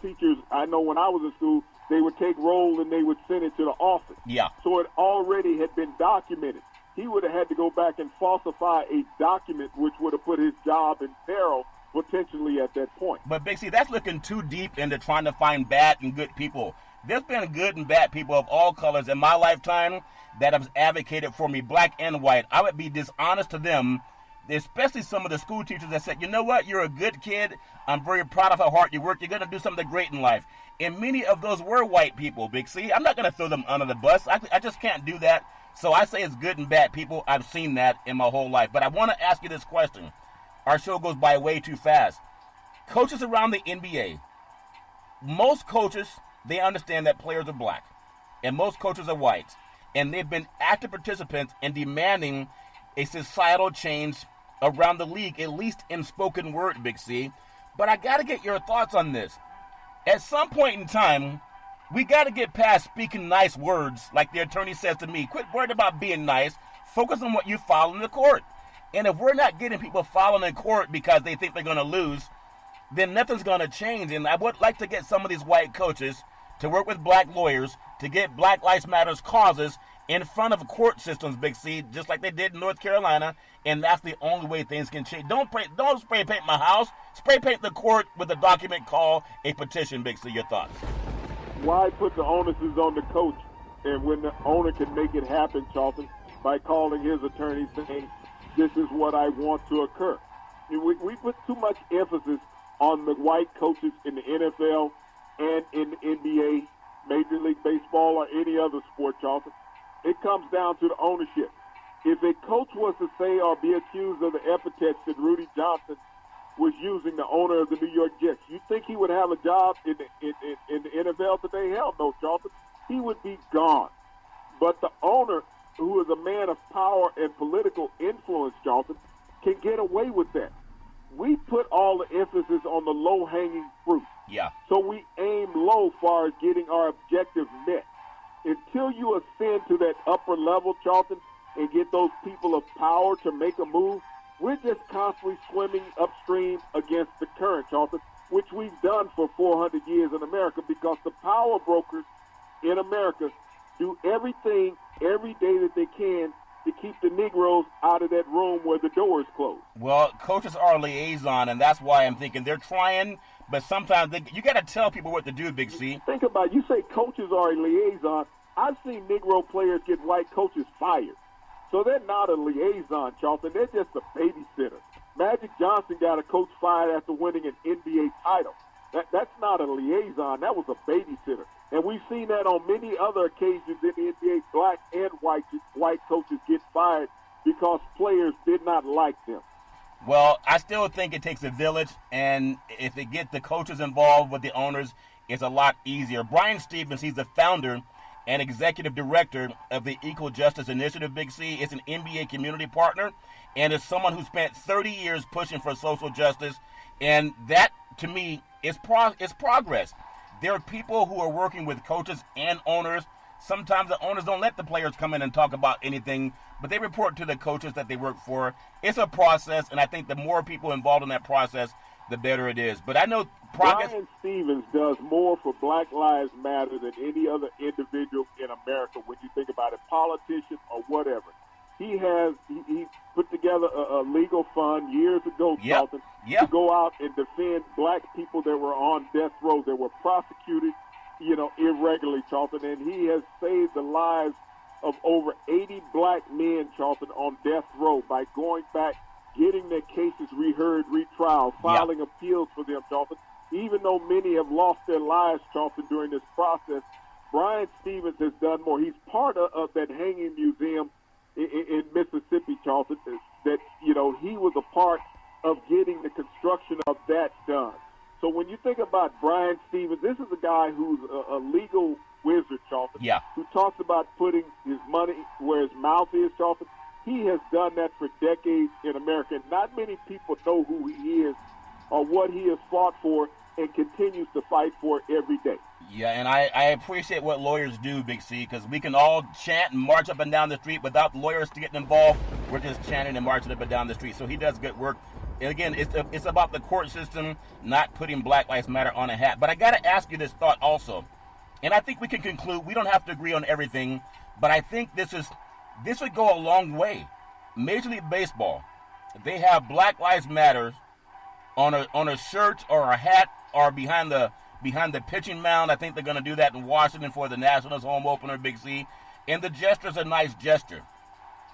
teachers, I know when I was in school, they would take roll and they would send it to the office. Yeah. So it already had been documented. He would have had to go back and falsify a document, which would have put his job in peril potentially at that point. But Big C, that's looking too deep into trying to find bad and good people. There's been good and bad people of all colors in my lifetime that have advocated for me, black and white. I would be dishonest to them, especially some of the school teachers that said, you know what, you're a good kid. I'm very proud of how hard you work. You're going to do something great in life. And many of those were white people, Big C. I'm not going to throw them under the bus. I just can't do that. So I say it's good and bad people. I've seen that in my whole life. But I want to ask you this question. Our show goes by way too fast. Coaches around the NBA, most coaches, they understand that players are black, and most coaches are white, and they've been active participants in demanding a societal change around the league, at least in spoken word, Big C. But I got to get your thoughts on this. At some point in time, we got to get past speaking nice words, like the attorney says to me. Quit worrying about being nice. Focus on what you file in the court. And if we're not getting people filing in court because they think they're going to lose, then nothing's going to change. And I would like to get some of these white coaches to work with black lawyers to get Black Lives Matters causes in front of court systems, Big C, just like they did in North Carolina. And that's the only way things can change. Don't spray paint my house. Spray paint the court with a document called a petition, Big C. Your thoughts? Why put the onus on the coach? And when the owner can make it happen, Charlton, by calling his attorney saying, this is what I want to occur. We put too much emphasis on the white coaches in the NFL and in the NBA, Major League Baseball, or any other sport, Charlton. It comes down to the ownership. If a coach was to say or be accused of the epithets that Rudy Johnson was using, the owner of the New York Jets, you think he would have a job in the NFL today? Hell no, Charlton. He would be gone. But the owner, who is a man of power and political influence, Charlton, can get away with that. We put all the emphasis on the low-hanging fruit. Yeah. So we aim low far as getting our objective met. Until you ascend to that upper level, Charlton, and get those people of power to make a move, we're just constantly swimming upstream against the current, Charlton, which we've done for 400 years in America, because the power brokers in America do everything every day that they can to keep the Negroes out of that room where the door is closed. Well, coaches are a liaison, and that's why I'm thinking they're trying, but sometimes you got to tell people what to do, Big C. Think about it. You say coaches are a liaison. I've seen Negro players get white coaches fired. So they're not a liaison, Charlton. They're just a babysitter. Magic Johnson got a coach fired after winning an NBA title. That's not a liaison. That was a babysitter. And we've seen that on many other occasions in the NBA. Black and white coaches get fired because players did not like them. Well, I still think it takes a village, and if they get the coaches involved with the owners, it's a lot easier. Brian Stevens, he's the founder and executive director of the Equal Justice Initiative, Big C. It's an NBA community partner, and it's someone who spent 30 years pushing for social justice, and that, to me, is progress. There are people who are working with coaches and owners. Sometimes the owners don't let the players come in and talk about anything, but they report to the coaches that they work for. It's a process, and I think the more people involved in that process, the better it is. But I know progress. Brian Stevens does more for Black Lives Matter than any other individual in America when you think about it, politician or whatever. He put together a legal fund years ago, Charlton, to go out and defend black people that were on death row, that were prosecuted, irregularly, Charlton. And he has saved the lives of over 80 black men, Charlton, on death row by going back, getting their cases reheard, retrial, filing appeals for them, Charlton. Even though many have lost their lives, Charlton, during this process, Brian Stevens has done more. He's part of that hanging museum in Mississippi, Charlton, that, he was a part of getting the construction of that done. So when you think about Brian Stevens, this is a guy who's a legal wizard, Charlton, who talks about putting his money where his mouth is, Charlton. He has done that for decades in America. And not many people know who he is or what he has fought for and continues to fight for every day. Yeah, and I appreciate what lawyers do, Big C, because we can all chant and march up and down the street without lawyers getting involved. We're just chanting and marching up and down the street. So he does good work. And again, it's about the court system not putting Black Lives Matter on a hat. But I got to ask you this thought also. And I think we can conclude, we don't have to agree on everything, but I think this would go a long way. Major League Baseball, they have Black Lives Matter on a shirt or a hat or behind the pitching mound. I think they're going to do that in Washington for the Nationals home opener, Big C. And the gesture's a nice gesture.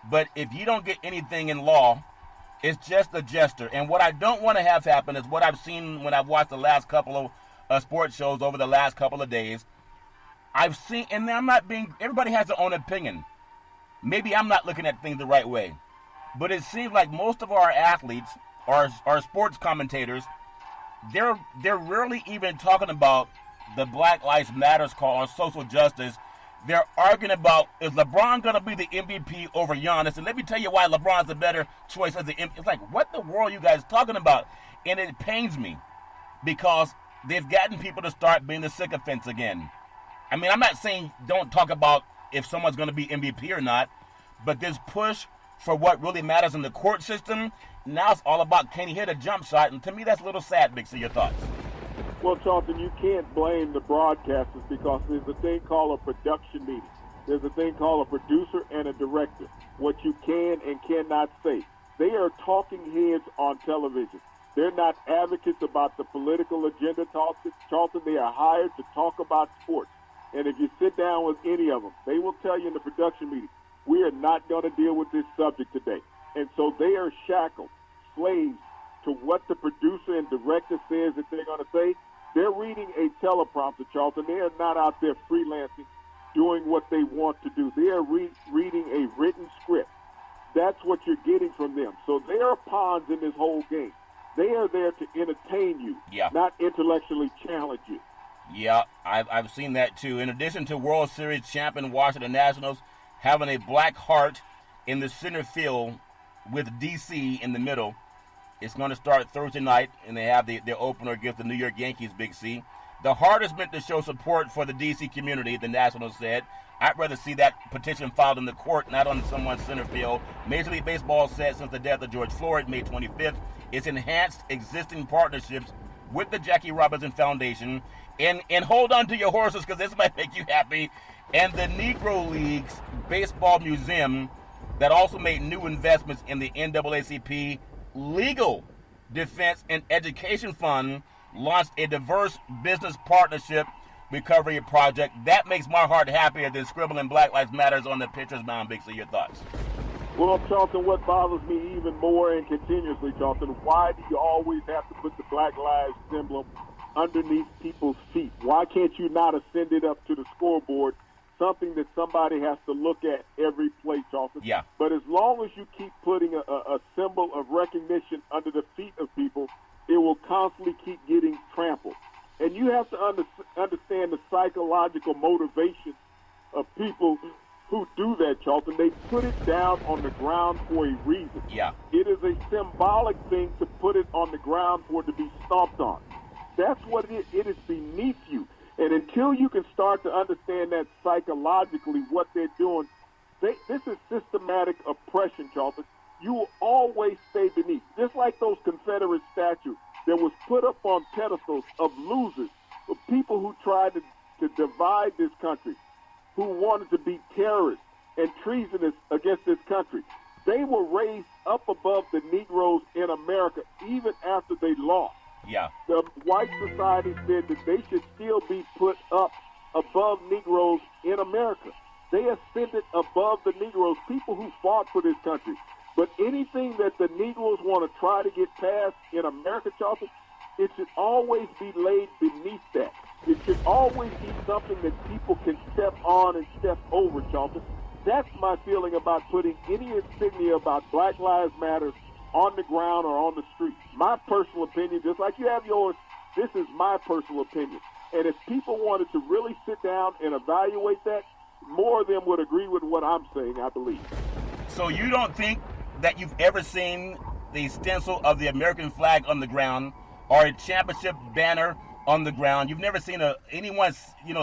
But if you don't get anything in law, it's just a gesture. And what I don't want to have happen is what I've seen when I've watched the last couple of sports shows over the last couple of days. I've seen, and I'm not being, everybody has their own opinion. Maybe I'm not looking at things the right way. But it seems like most of our athletes, our sports commentators, they're rarely even talking about the Black Lives Matters call or social justice. They're arguing about, is LeBron going to be the MVP over Giannis? And let me tell you why LeBron's a better choice as the MVP. It's like, what the world are you guys talking about? And it pains me because they've gotten people to start being the sycophants again. I mean, I'm not saying don't talk about if someone's going to be MVP or not, but this push for what really matters in the court system, now it's all about can he hit a jump shot, and to me that's a little sad, Big C. Your thoughts? Well, Charlton, you can't blame the broadcasters because there's a thing called a production meeting. There's a thing called a producer and a director, what you can and cannot say. They are talking heads on television. They're not advocates about the political agenda, Charlton. They are hired to talk about sports. And if you sit down with any of them, they will tell you in the production meeting, we are not going to deal with this subject today. And so they are shackled, slaves to what the producer and director says that they're going to say. They're reading a teleprompter, Charlton. They are not out there freelancing, doing what they want to do. They are reading a written script. That's what you're getting from them. So they are pawns in this whole game. They are there to entertain you, not intellectually challenge you. Yeah, I've seen that too. In addition to World Series champion Washington Nationals having a black heart in the center field with DC in the middle, it's going to start Thursday night, and they have their opener against the New York Yankees, Big C. The heart is meant to show support for the DC community, the Nationals said. I'd rather see that petition filed in the court, not on someone's center field. Major League Baseball said since the death of George Floyd, May 25th, it's enhanced existing partnerships with the Jackie Robinson Foundation. And hold on to your horses because this might make you happy. And the Negro League's Baseball Museum that also made new investments in the NAACP Legal Defense and Education Fund launched a diverse business partnership recovery project. That makes my heart happier than scribbling Black Lives Matters on the pitcher's mound. Big C, your thoughts? Well, Charlton, what bothers me even more and continuously, Charlton, why do you always have to put the Black Lives emblem underneath people's feet? Why can't you not ascend it up to the scoreboard, something that somebody has to look at every play, Charlton? Yeah. But as long as you keep putting a symbol of recognition under the feet of people, it will constantly keep getting trampled. And you have to understand the psychological motivation of people who do that, Charlton. They put it down on the ground for a reason. Yeah. It is a symbolic thing to put it on the ground for it to be stomped on. That's what it is. It is beneath you. And until you can start to understand that psychologically what they're doing, this is systematic oppression, Charlton. You will always stay beneath. Just like those Confederate statues that was put up on pedestals of losers, of people who tried to divide this country, who wanted to be terrorists and treasonous against this country. They were raised up above the Negroes in America even after they lost. Yeah. The white society said that they should still be put up above Negroes in America. They ascended above the Negroes, people who fought for this country. But anything that the Negroes want to try to get past in America, Charlton, it should always be laid beneath that. It should always be something that people can step on and step over, Charlton. That's my feeling about putting any insignia about Black Lives Matter on the ground or on the street. My personal opinion, just like you have yours, this is my personal opinion. And if people wanted to really sit down and evaluate that, more of them would agree with what I'm saying, I believe. So you don't think that you've ever seen the stencil of the American flag on the ground or a championship banner on the ground? You've never seen anyone's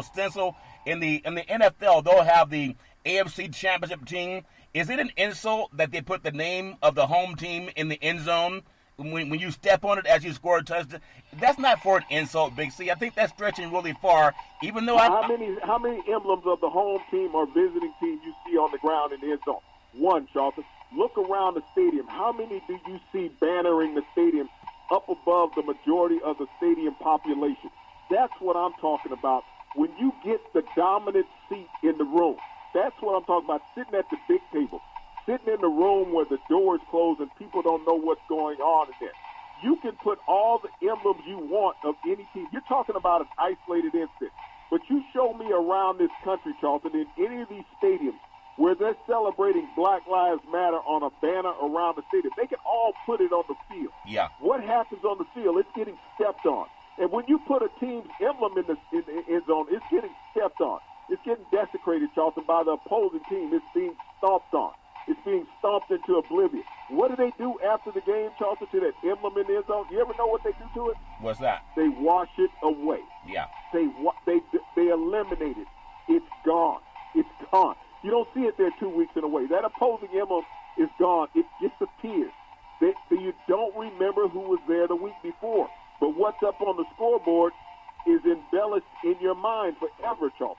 stencil in the NFL. They'll have the AFC championship team. Is it an insult that they put the name of the home team in the end zone when you step on it as you score a touchdown? That's not for an insult, Big C. I think that's stretching really far. Even though how many emblems of the home team or visiting team you see on the ground in the end zone? One, Charlton. Look around the stadium. How many do you see bannering the stadium up above the majority of the stadium population? That's what I'm talking about. When you get the dominant seat in the room, that's what I'm talking about, sitting at the big table, sitting in the room where the door is closed and people don't know what's going on in there. You can put all the emblems you want of any team. You're talking about an isolated incident. But you show me around this country, Charlton, in any of these stadiums where they're celebrating Black Lives Matter on a banner around the stadium. They can all put it on the field. Yeah. What happens on the field? It's getting stepped on. And when you put a team's emblem in the end zone, it's getting stepped on. It's getting desecrated, Charlton, by the opposing team. It's being stomped on. It's being stomped into oblivion. What do they do after the game, Charlton, to that emblem in the end zone? You ever know what they do to it? What's that? They wash it away. Yeah. They eliminate it. It's gone. It's gone. You don't see it there 2 weeks in a way. That opposing emblem is gone. It disappears. You don't remember who was there the week before. But what's up on the scoreboard is embellished in your mind forever, Charlton.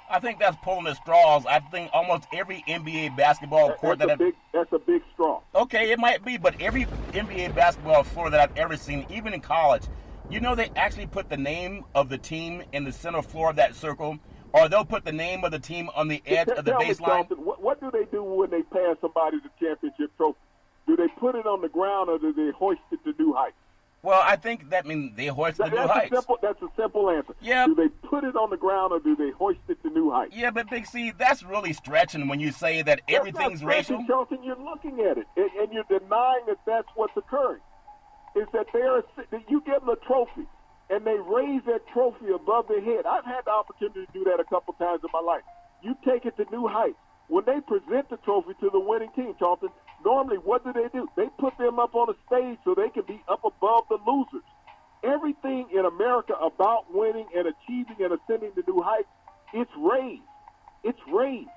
I think that's pulling the straws. I think almost every NBA basketball court that's a big straw. Okay, it might be, but every NBA basketball floor that I've ever seen, even in college, they actually put the name of the team in the center floor of that circle, or they'll put the name of the team on the edge of the baseline. What do they do when they pass somebody the championship trophy? Do they put it on the ground or do they hoist it to new heights? Well, I think that means they hoist it to new heights. That's a simple answer. Yeah. Do they put it on the ground or do they hoist it to new heights? Yeah, but Big C, that's really stretching when you say that everything's racial. Charlton, you're looking at it, and you're denying that that's what's occurring. Is that you give them a trophy, and they raise that trophy above their head. I've had the opportunity to do that a couple times in my life. You take it to new heights. When they present the trophy to the winning team, Charlton, normally what do? They put them up on a stage so they can be up above the losers. Everything in America about winning and achieving and ascending to new heights, it's raised. It's raised.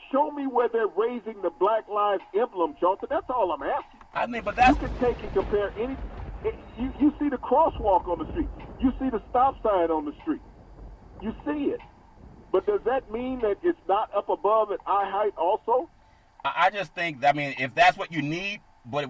Show me where they're raising the Black Lives emblem, Charlton. That's all I'm asking. I mean, but that's... You can take and compare any... You see the crosswalk on the street. You see the stop sign on the street. You see it. But does that mean that it's not up above at eye height also? I just think, if that's what you need, but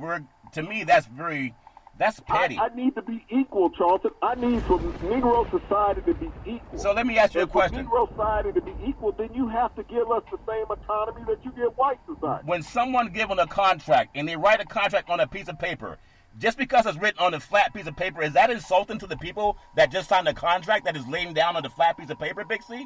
to me, that's petty. I need to be equal, Charlton. I need for Negro society to be equal. So let me ask you a question. For Negro society to be equal, then you have to give us the same autonomy that you give white society. When someone given a contract and they write a contract on a piece of paper, just because it's written on a flat piece of paper, is that insulting to the people that just signed a contract that is laying down on the flat piece of paper, Big C?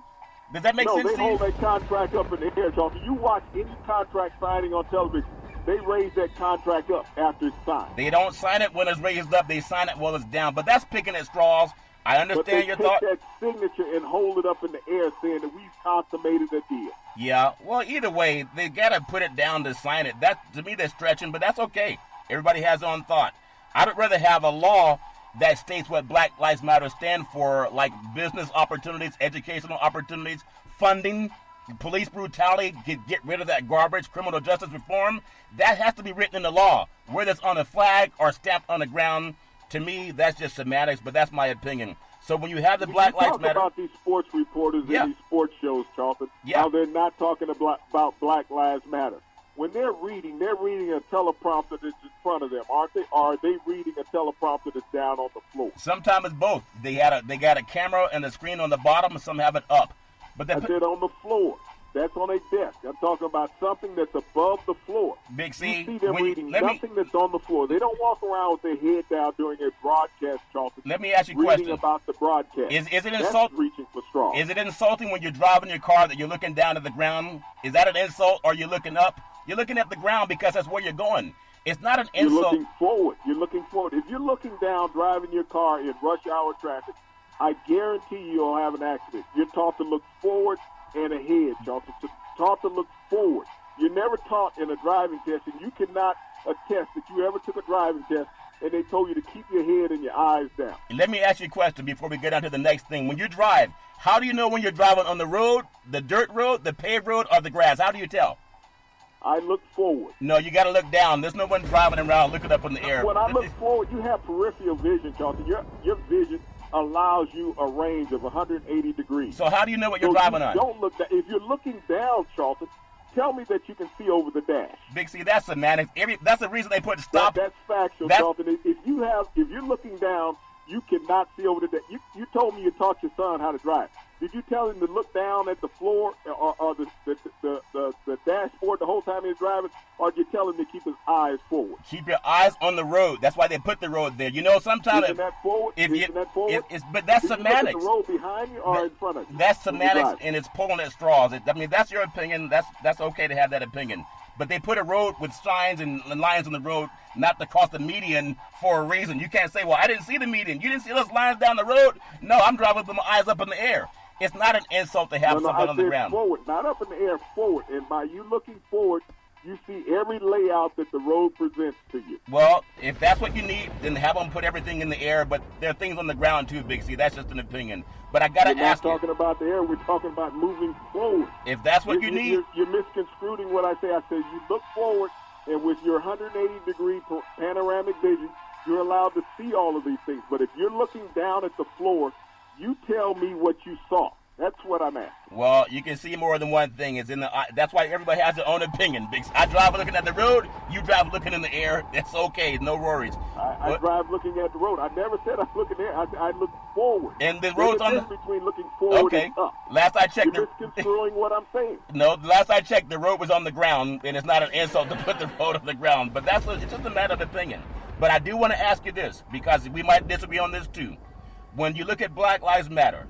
Does that make sense to you? No, they hold that contract up in the air, Charlton. You watch any contract signing on television, they raise that contract up after it's signed. They don't sign it when it's raised up. They sign it while it's down. But that's picking at straws. I understand your thought. But they take that signature and hold it up in the air saying that we've consummated a deal. Yeah, well, either way, they got to put it down to sign it. To me, they're stretching, but that's okay. Everybody has their own thought. I would rather have a law that states what Black Lives Matter stand for, like business opportunities, educational opportunities, funding, police brutality, get rid of that garbage, criminal justice reform. That has to be written in the law. Whether it's on a flag or stamped on the ground, to me, that's just semantics, but that's my opinion. So when you have the Black Lives Matter... about these sports reporters in these sports shows, Charlton, how they're not talking about Black Lives Matter. When they're reading a teleprompter that's in front of them, aren't they? Or are they reading a teleprompter that's down on the floor? Sometimes it's both. They got a camera and a screen on the bottom, and some have it up. But I said on the floor. That's on a desk. I'm talking about something that's above the floor. Big C, you see them reading nothing that's on the floor. They don't walk around with their head down during a broadcast, Charlton. Let me ask you a question. Reading about the broadcast. Is it insulting? Reaching for straws. Is it insulting when you're driving your car that you're looking down at the ground? Is that an insult, or you're looking up? You're looking at the ground because that's where you're going. It's not an insult. You're looking forward. You're looking forward. If you're looking down, driving your car in rush hour traffic, I guarantee you'll have an accident. You're taught to look forward and ahead, Charlton. Taught to look forward. You're never taught in a driving test, and you cannot attest that you ever took a driving test and they told you to keep your head and your eyes down. Let me ask you a question before we get on to the next thing. When you drive, how do you know when you're driving on the road, the dirt road, the paved road, or the grass? How do you tell? I look forward. No, you got to look down. There's no one driving around looking up in the air. When I look forward, you have peripheral vision, Charlton. Your vision allows you a range of 180 degrees. So how do you know what you're driving on? Don't look down. If you're looking down, Charlton, tell me that you can see over the dash. Big C, that's semantics. That's the reason they put stop. That's factual, Charlton. If you're looking down, you cannot see over the dash. You told me you taught your son how to drive. Did you tell him to look down at the floor or the dashboard the whole time he's driving, or did you tell him to keep his eyes forward? Keep your eyes on the road. That's why they put the road there. You know, sometimes Isn't that forward? But that's semantics. Look at the road behind you or in front of you? That's semantics, and it's pulling at straws. I mean, that's your opinion. That's okay to have that opinion. But they put a road with signs and lines on the road not to cross the median for a reason. You can't say, well, I didn't see the median. You didn't see those lines down the road? No, I'm driving with my eyes up in the air. It's not an insult to have something on the ground. Forward, not up in the air, forward. And by you looking forward, you see every layout that the road presents to you. Well, if that's what you need, then have them put everything in the air. But there are things on the ground too, Big C. That's just an opinion. But I got to ask you. We're not talking about the air. We're talking about moving forward. If that's what you need. You're misconstruing what I say. I say you look forward, and with your 180-degree panoramic vision, you're allowed to see all of these things. But if you're looking down at the floor, you tell me what you saw. That's what I'm asking. Well, you can see more than one thing. It's in the. That's why everybody has their own opinion. I drive looking at the road. You drive looking in the air. That's okay. No worries. I drive looking at the road. I never said I'm looking there. I look forward. And the road's on the between looking forward and up. Last I checked, you're misconstruing what I'm saying. No, last I checked, the road was on the ground, and it's not an insult to put the road on the ground. But it's just a matter of opinion. But I do want to ask you this, because we might disagree on this too. When you look at Black Lives Matter,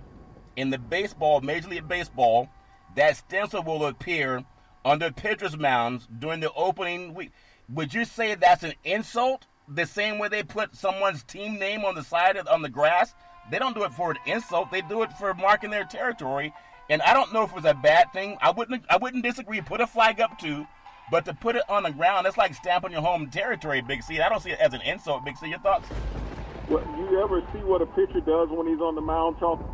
in the baseball, Major League Baseball, that stencil will appear under pitchers' mounds during the opening week. Would you say that's an insult? The same way they put someone's team name on the side on the grass? They don't do it for an insult. They do it for marking their territory. And I don't know if it was a bad thing. I wouldn't disagree. Put a flag up too. But to put it on the ground, that's like stamping your home territory, Big C. I don't see it as an insult, Big C. Your thoughts? Well, you ever see what a pitcher does when he's on the mound, Charlton?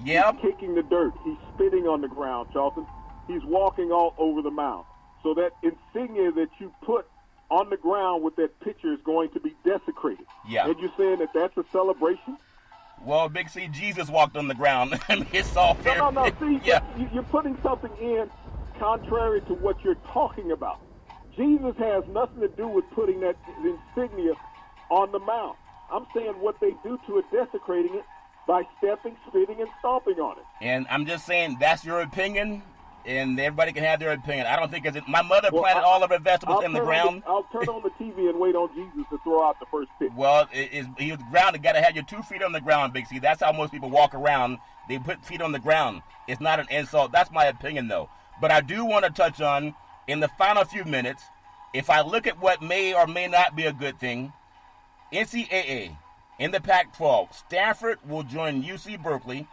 Yeah. He's kicking the dirt. He's spitting on the ground, Charlton. He's walking all over the mound. So that insignia that you put on the ground with that pitcher is going to be desecrated. Yeah. And you're saying that that's a celebration? Well, Big C, Jesus walked on the ground. I mean, it's all fair. No. See, yeah. You're putting something in contrary to what you're talking about. Jesus has nothing to do with putting that insignia on the mound. I'm saying what they do to it, desecrating it, by stepping, spitting, and stomping on it. And I'm just saying that's your opinion, and everybody can have their opinion. I don't think my mother planted all of her vegetables in the ground. I'll turn on the TV and wait on Jesus to throw out the first pitch. Well, he was grounded. Got to have your 2 feet on the ground, Big C. That's how most people walk around. They put feet on the ground. It's not an insult. That's my opinion, though. But I do want to touch on, in the final few minutes, if I look at what may or may not be a good thing, NCAA, in the Pac-12, Stanford will join UC Berkeley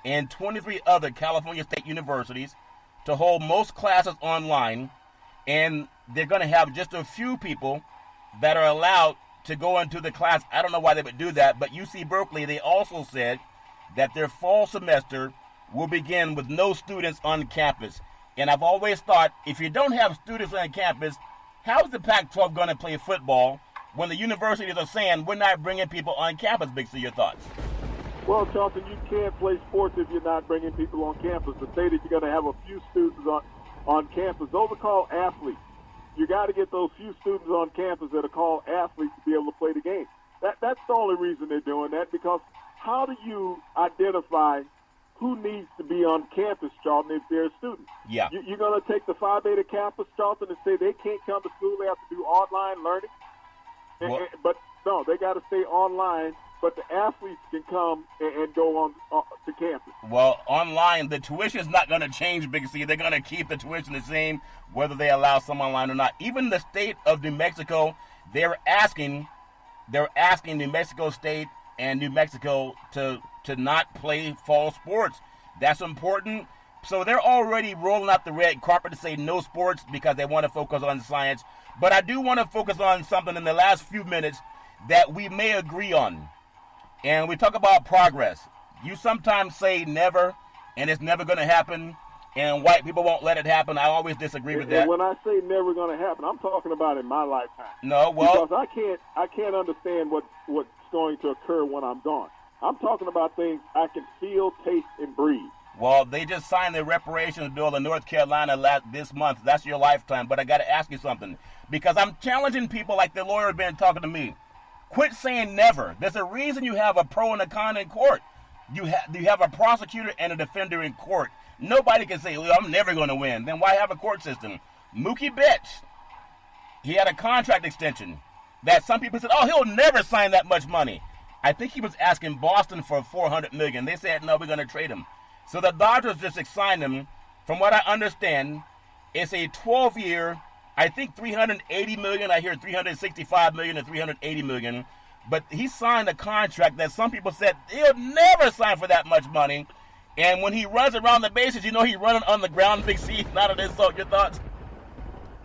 and 23 other California state universities to hold most classes online, and they're going to have just a few people that are allowed to go into the class. I don't know why they would do that, but UC Berkeley, they also said that their fall semester will begin with no students on campus. And I've always thought, if you don't have students on campus, how is the Pac-12 going to play football when the universities are saying we're not bringing people on campus? Big C, your thoughts? Well, Charlton, you can't play sports if you're not bringing people on campus. To say that you're going to have a few students on campus, those are called athletes. You got to get those few students on campus that are called athletes to be able to play the game. That's the only reason they're doing that, because how do you identify who needs to be on campus, Charlton, if they're students? Yeah. You're going to take the Phi Beta campus, Charlton, and say they can't come to school, they have to do online learning? But no, they got to stay online, but the athletes can come and go on to campus. Well, online, the tuition is not going to change, Big C. They're going to keep the tuition the same, whether they allow some online or not. Even the state of New Mexico, they're asking New Mexico State and New Mexico to not play fall sports. That's important. So they're already rolling out the red carpet to say no sports because they want to focus on science. But I do want to focus on something in the last few minutes that we may agree on. And we talk about progress. You sometimes say never, and it's never going to happen, and white people won't let it happen. I always disagree with that. When I say never going to happen, I'm talking about in my lifetime. No, well, because I can't understand what's going to occur when I'm gone. I'm talking about things I can feel, taste, and breathe. Well, they just signed the reparations bill in North Carolina this month. That's your lifetime. But I got to ask you something, because I'm challenging people like the lawyer been talking to me. Quit saying never. There's a reason you have a pro and a con in court. You have a prosecutor and a defender in court. Nobody can say, well, I'm never going to win. Then why have a court system? Mookie Betts, he had a contract extension that some people said, oh, he'll never sign that much money. I think he was asking Boston for $400 million. They said, no, we're going to trade him. So the Dodgers just signed him. From what I understand, it's a 12-year, I think $380 million. I hear $365 million and $380 million. But he signed a contract that some people said he'll never sign for that much money. And when he runs around the bases, you know he's running on the ground, Big C. Not on this. So your thoughts?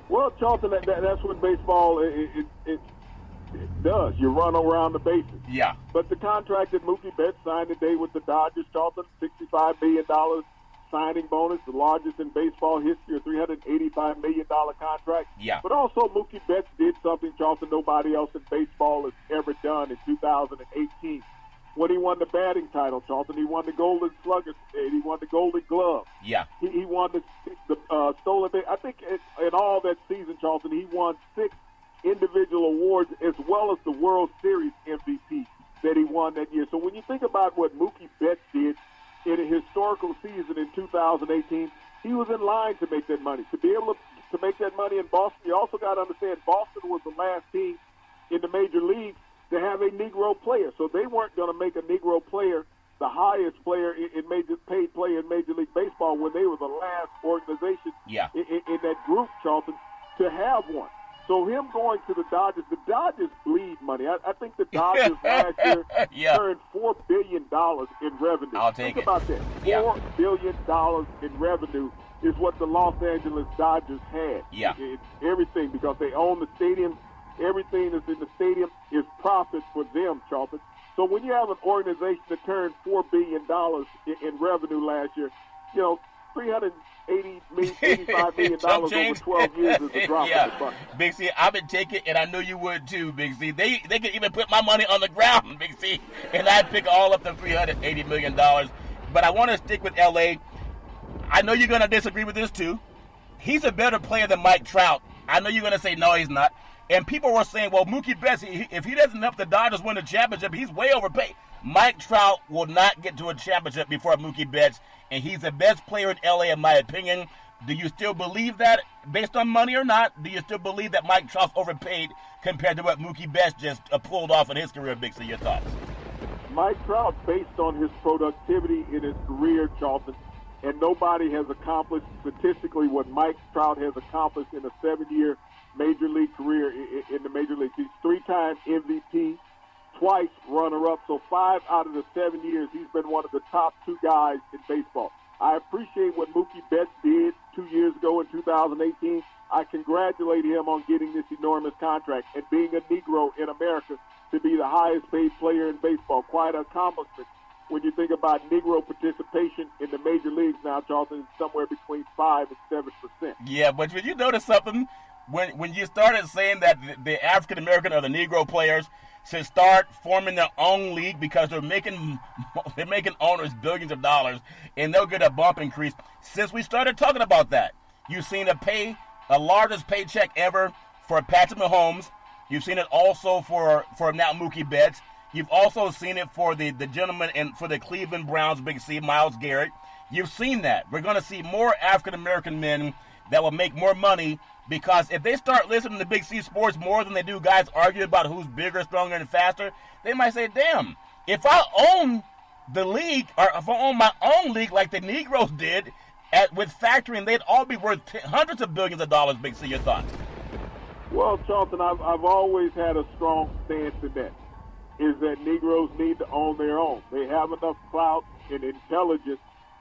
Well, Charlton, that's what baseball it does. You run around the bases. Yeah. But the contract that Mookie Betts signed today with the Dodgers, Charlton, $65 million signing bonus, the largest in baseball history, a $385 million contract. Yeah. But also Mookie Betts did something, Charlton, nobody else in baseball has ever done in 2018. When he won the batting title, Charlton, he won the Golden Slugger, he won the Golden Glove. Yeah. He won the stolen base. I think in all that season, Charlton, he won 6 individual awards as well as the World Series MVP that he won that year. So when you think about what Mookie Betts did in a historical season in 2018, he was in line to make that money. To be able to make that money in Boston, you also got to understand Boston was the last team in the major leagues to have a Negro player. So they weren't going to make a Negro player the highest player in paid player in Major League Baseball when they were the last organization in that group, Charlton, to have one. So him going to the Dodgers bleed money. I think the Dodgers last year turned $4 billion in revenue. I'll take Think about that. $4 billion in revenue is what the Los Angeles Dodgers had. Yeah. It's everything, because they own the stadium. Everything that's in the stadium is profit for them, Charlton. So when you have an organization that turned $4 billion in revenue last year, you know, $385 million over 12 years is a drop in the bucket. Big C, I would take it, and I know you would too, Big C. They could even put my money on the ground, Big C, and I'd pick all up the $380 million. But I want to stick with L.A. I know you're going to disagree with this too. He's a better player than Mike Trout. I know you're going to say, no, he's not. And people were saying, well, Mookie Betts, if he doesn't help the Dodgers win a championship, he's way overpaid. Mike Trout will not get to a championship before Mookie Betts, and he's the best player in L.A. in my opinion. Do you still believe that, based on money or not? Do you still believe that Mike Trout's overpaid compared to what Mookie Betts just pulled off in his career, Big C? Your thoughts? Mike Trout, based on his productivity in his career, Charlton, and nobody has accomplished statistically what Mike Trout has accomplished in a 7-year Major League career in the Major League. He's 3-time MVP, twice runner-up. So 5 out of the 7 years, he's been one of the top 2 guys in baseball. I appreciate what Mookie Betts did 2 years ago in 2018. I congratulate him on getting this enormous contract and being a Negro in America to be the highest paid player in baseball. Quite an accomplishment when you think about Negro participation in the major leagues now, Charlton, is somewhere between 5 and 7%. Yeah, but did you notice something? When you started saying that the African American or the Negro players should start forming their own league because they're making owners billions of dollars and they'll get a bump increase. Since we started talking about that, you've seen a largest paycheck ever for Patrick Mahomes. You've seen it also for now Mookie Betts. You've also seen it for the gentleman and for the Cleveland Browns, Big C, Myles Garrett. You've seen that. We're going to see more African American men that will make more money, because if they start listening to Big C Sports more than they do guys arguing about who's bigger, stronger, and faster, they might say, damn, if I own the league, or if I own my own league like the Negroes did with factoring, they'd all be worth hundreds of billions of dollars. Big C, your thoughts? Well, Charlton, I've always had a strong stance in that, is that Negroes need to own their own. They have enough clout and intelligence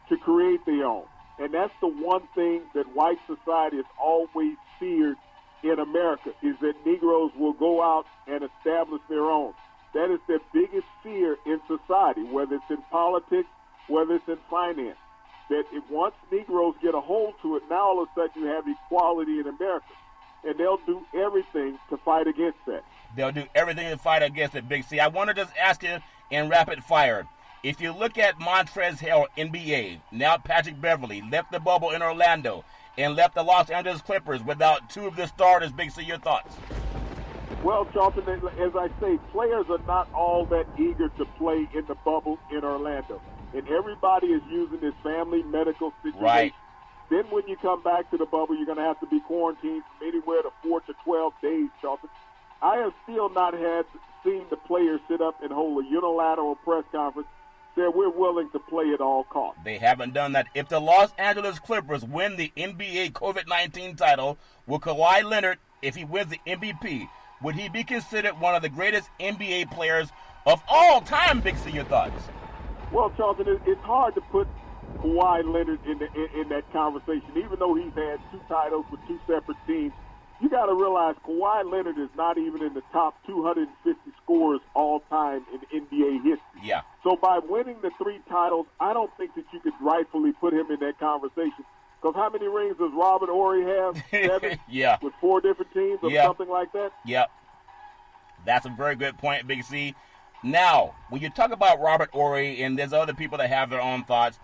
to create their own. And that's the one thing that white society has always feared in America, is that Negroes will go out and establish their own. That is their biggest fear in society, whether it's in politics, whether it's in finance. That if once Negroes get a hold to it, now all of a sudden you have equality in America. And they'll do everything to fight against that. They'll do everything to fight against it, Big C. I want to just ask you in rapid fire. If you look at Montrezl Harrell, NBA, now Patrick Beverly, left the bubble in Orlando and left the Los Angeles Clippers without two of the starters, Big C, your thoughts? Well, Charlton, as I say, players are not all that eager to play in the bubble in Orlando. And everybody is using this family medical situation. Right. Then when you come back to the bubble, you're going to have to be quarantined from anywhere to 4 to 12 days, Charlton. I have still not seen the players sit up and hold a unilateral press conference that we're willing to play at all costs. They haven't done that. If the Los Angeles Clippers win the NBA COVID-19 title, will Kawhi Leonard, if he wins the MVP, would he be considered one of the greatest NBA players of all time, Big C, your thoughts? Well, Charlton, it's hard to put Kawhi Leonard in that conversation, even though he's had 2 titles with 2 separate teams. You got to realize Kawhi Leonard is not even in the top 250 scorers all time in NBA history. Yeah. So by winning the 3 titles, I don't think that you could rightfully put him in that conversation. Because how many rings does Robert Horry have? 7? Yeah. With 4 different teams or something like that? Yep. That's a very good point, Big C. Now, when you talk about Robert Horry, and there's other people that have their own thoughts,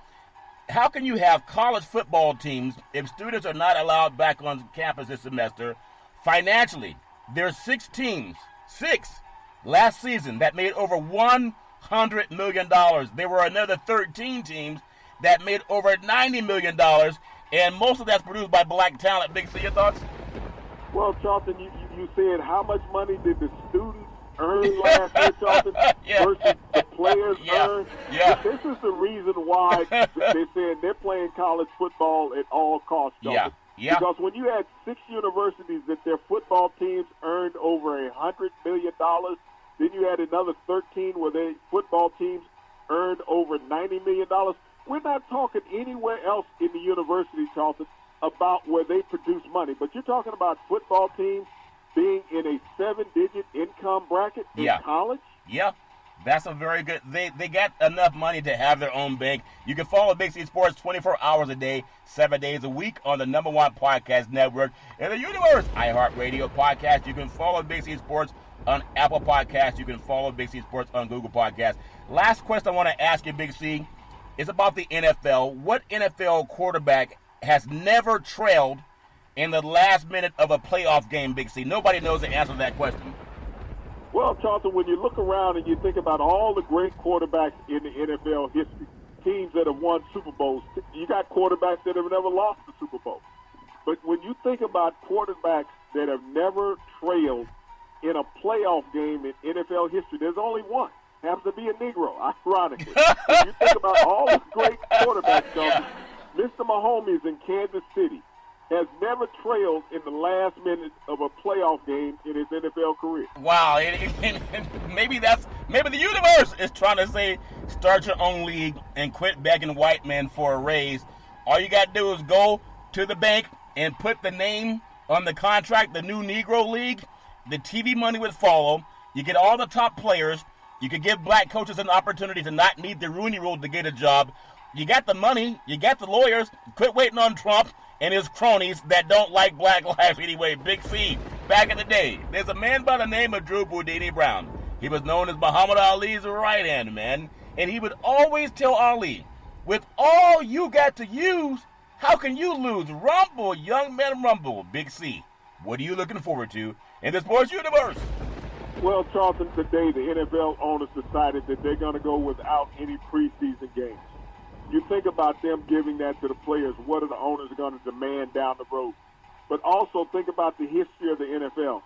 how can you have college football teams if students are not allowed back on campus this semester? Financially, there's 6 teams, 6 last season that made over $100 million. There were another 13 teams that made over $90 million, and most of that's produced by black talent. Big C, your thoughts? Well, Charlton, you said how much money did the students earn last year, Charlton, versus the players earn? Yeah. This is the reason why they're saying they're playing college football at all costs, Charlton. Yeah. Because when you had 6 universities that their football teams earned over $100 million, then you had another 13 where their football teams earned over $90 million. We're not talking anywhere else in the university, Charlton, about where they produce money. But you're talking about football teams being in a 7-digit income bracket in college? Yeah. That's a very good. They got enough money to have their own bank. You can follow Big C Sports 24 hours a day, 7 days a week on the #1 podcast network in the universe, iHeartRadio podcast. You can follow Big C Sports on Apple Podcasts. You can follow Big C Sports on Google Podcasts. Last question I want to ask you, Big C, is about the NFL. What NFL quarterback has never trailed in the last minute of a playoff game, Big C? Nobody knows the answer to that question. Well, Charlton, when you look around and you think about all the great quarterbacks in the NFL history, teams that have won Super Bowls, you got quarterbacks that have never lost the Super Bowl. But when you think about quarterbacks that have never trailed in a playoff game in NFL history, there's only one. Happens to be a Negro, ironically. When you think about all the great quarterbacks, Charlton, Mr. Mahomes in Kansas City has never trailed in the last minute of a playoff game in his NFL career. Wow, and maybe the universe is trying to say, start your own league and quit begging white men for a raise. All you got to do is go to the bank and put the name on the contract, the new Negro League. The TV money would follow. You get all the top players. You could give black coaches an opportunity to not need the Rooney Rule to get a job. You got the money. You got the lawyers. Quit waiting on Trump and his cronies that don't like black life anyway. Big C, back in the day, there's a man by the name of Drew Boudini Brown. He was known as Muhammad Ali's right-hand man, and he would always tell Ali, with all you got to use, how can you lose? Rumble, young man, rumble. Big C, what are you looking forward to in the sports universe? Well, Charlton, today the NFL owners decided that they're going to go without any preseason games. You think about them giving that to the players, what are the owners going to demand down the road? But also think about the history of the NFL.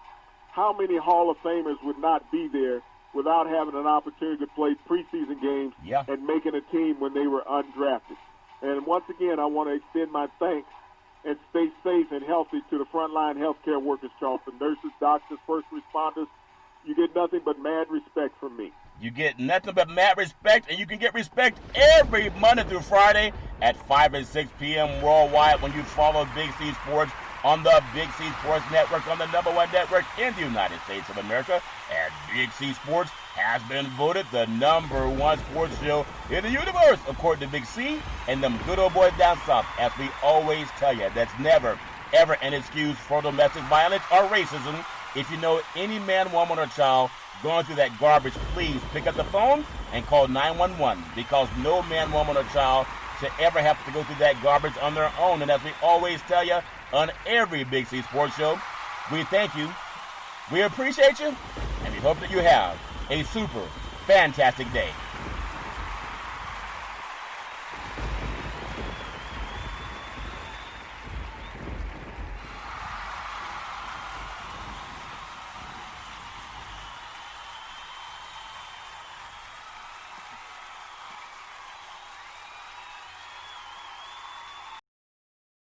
How many Hall of Famers would not be there without having an opportunity to play preseason games and making a team when they were undrafted? And once again, I want to extend my thanks and stay safe and healthy to the frontline healthcare workers, Charlton, nurses, doctors, first responders. You get nothing but mad respect from me. You get nothing but mad respect, and you can get respect every Monday through Friday at 5 and 6 p.m. worldwide when you follow Big C Sports on the Big C Sports Network, on the #1 network in the United States of America. And Big C Sports has been voted the #1 sports show in the universe, according to Big C and them good old boys down south. As we always tell you, that's never, ever an excuse for domestic violence or racism. If you know any man, woman, or child going through that garbage, please pick up the phone and call 911, because no man, woman, or child should ever have to go through that garbage on their own. And as we always tell you on every Big C Sports show, we thank you, we appreciate you, and we hope that you have a super fantastic day.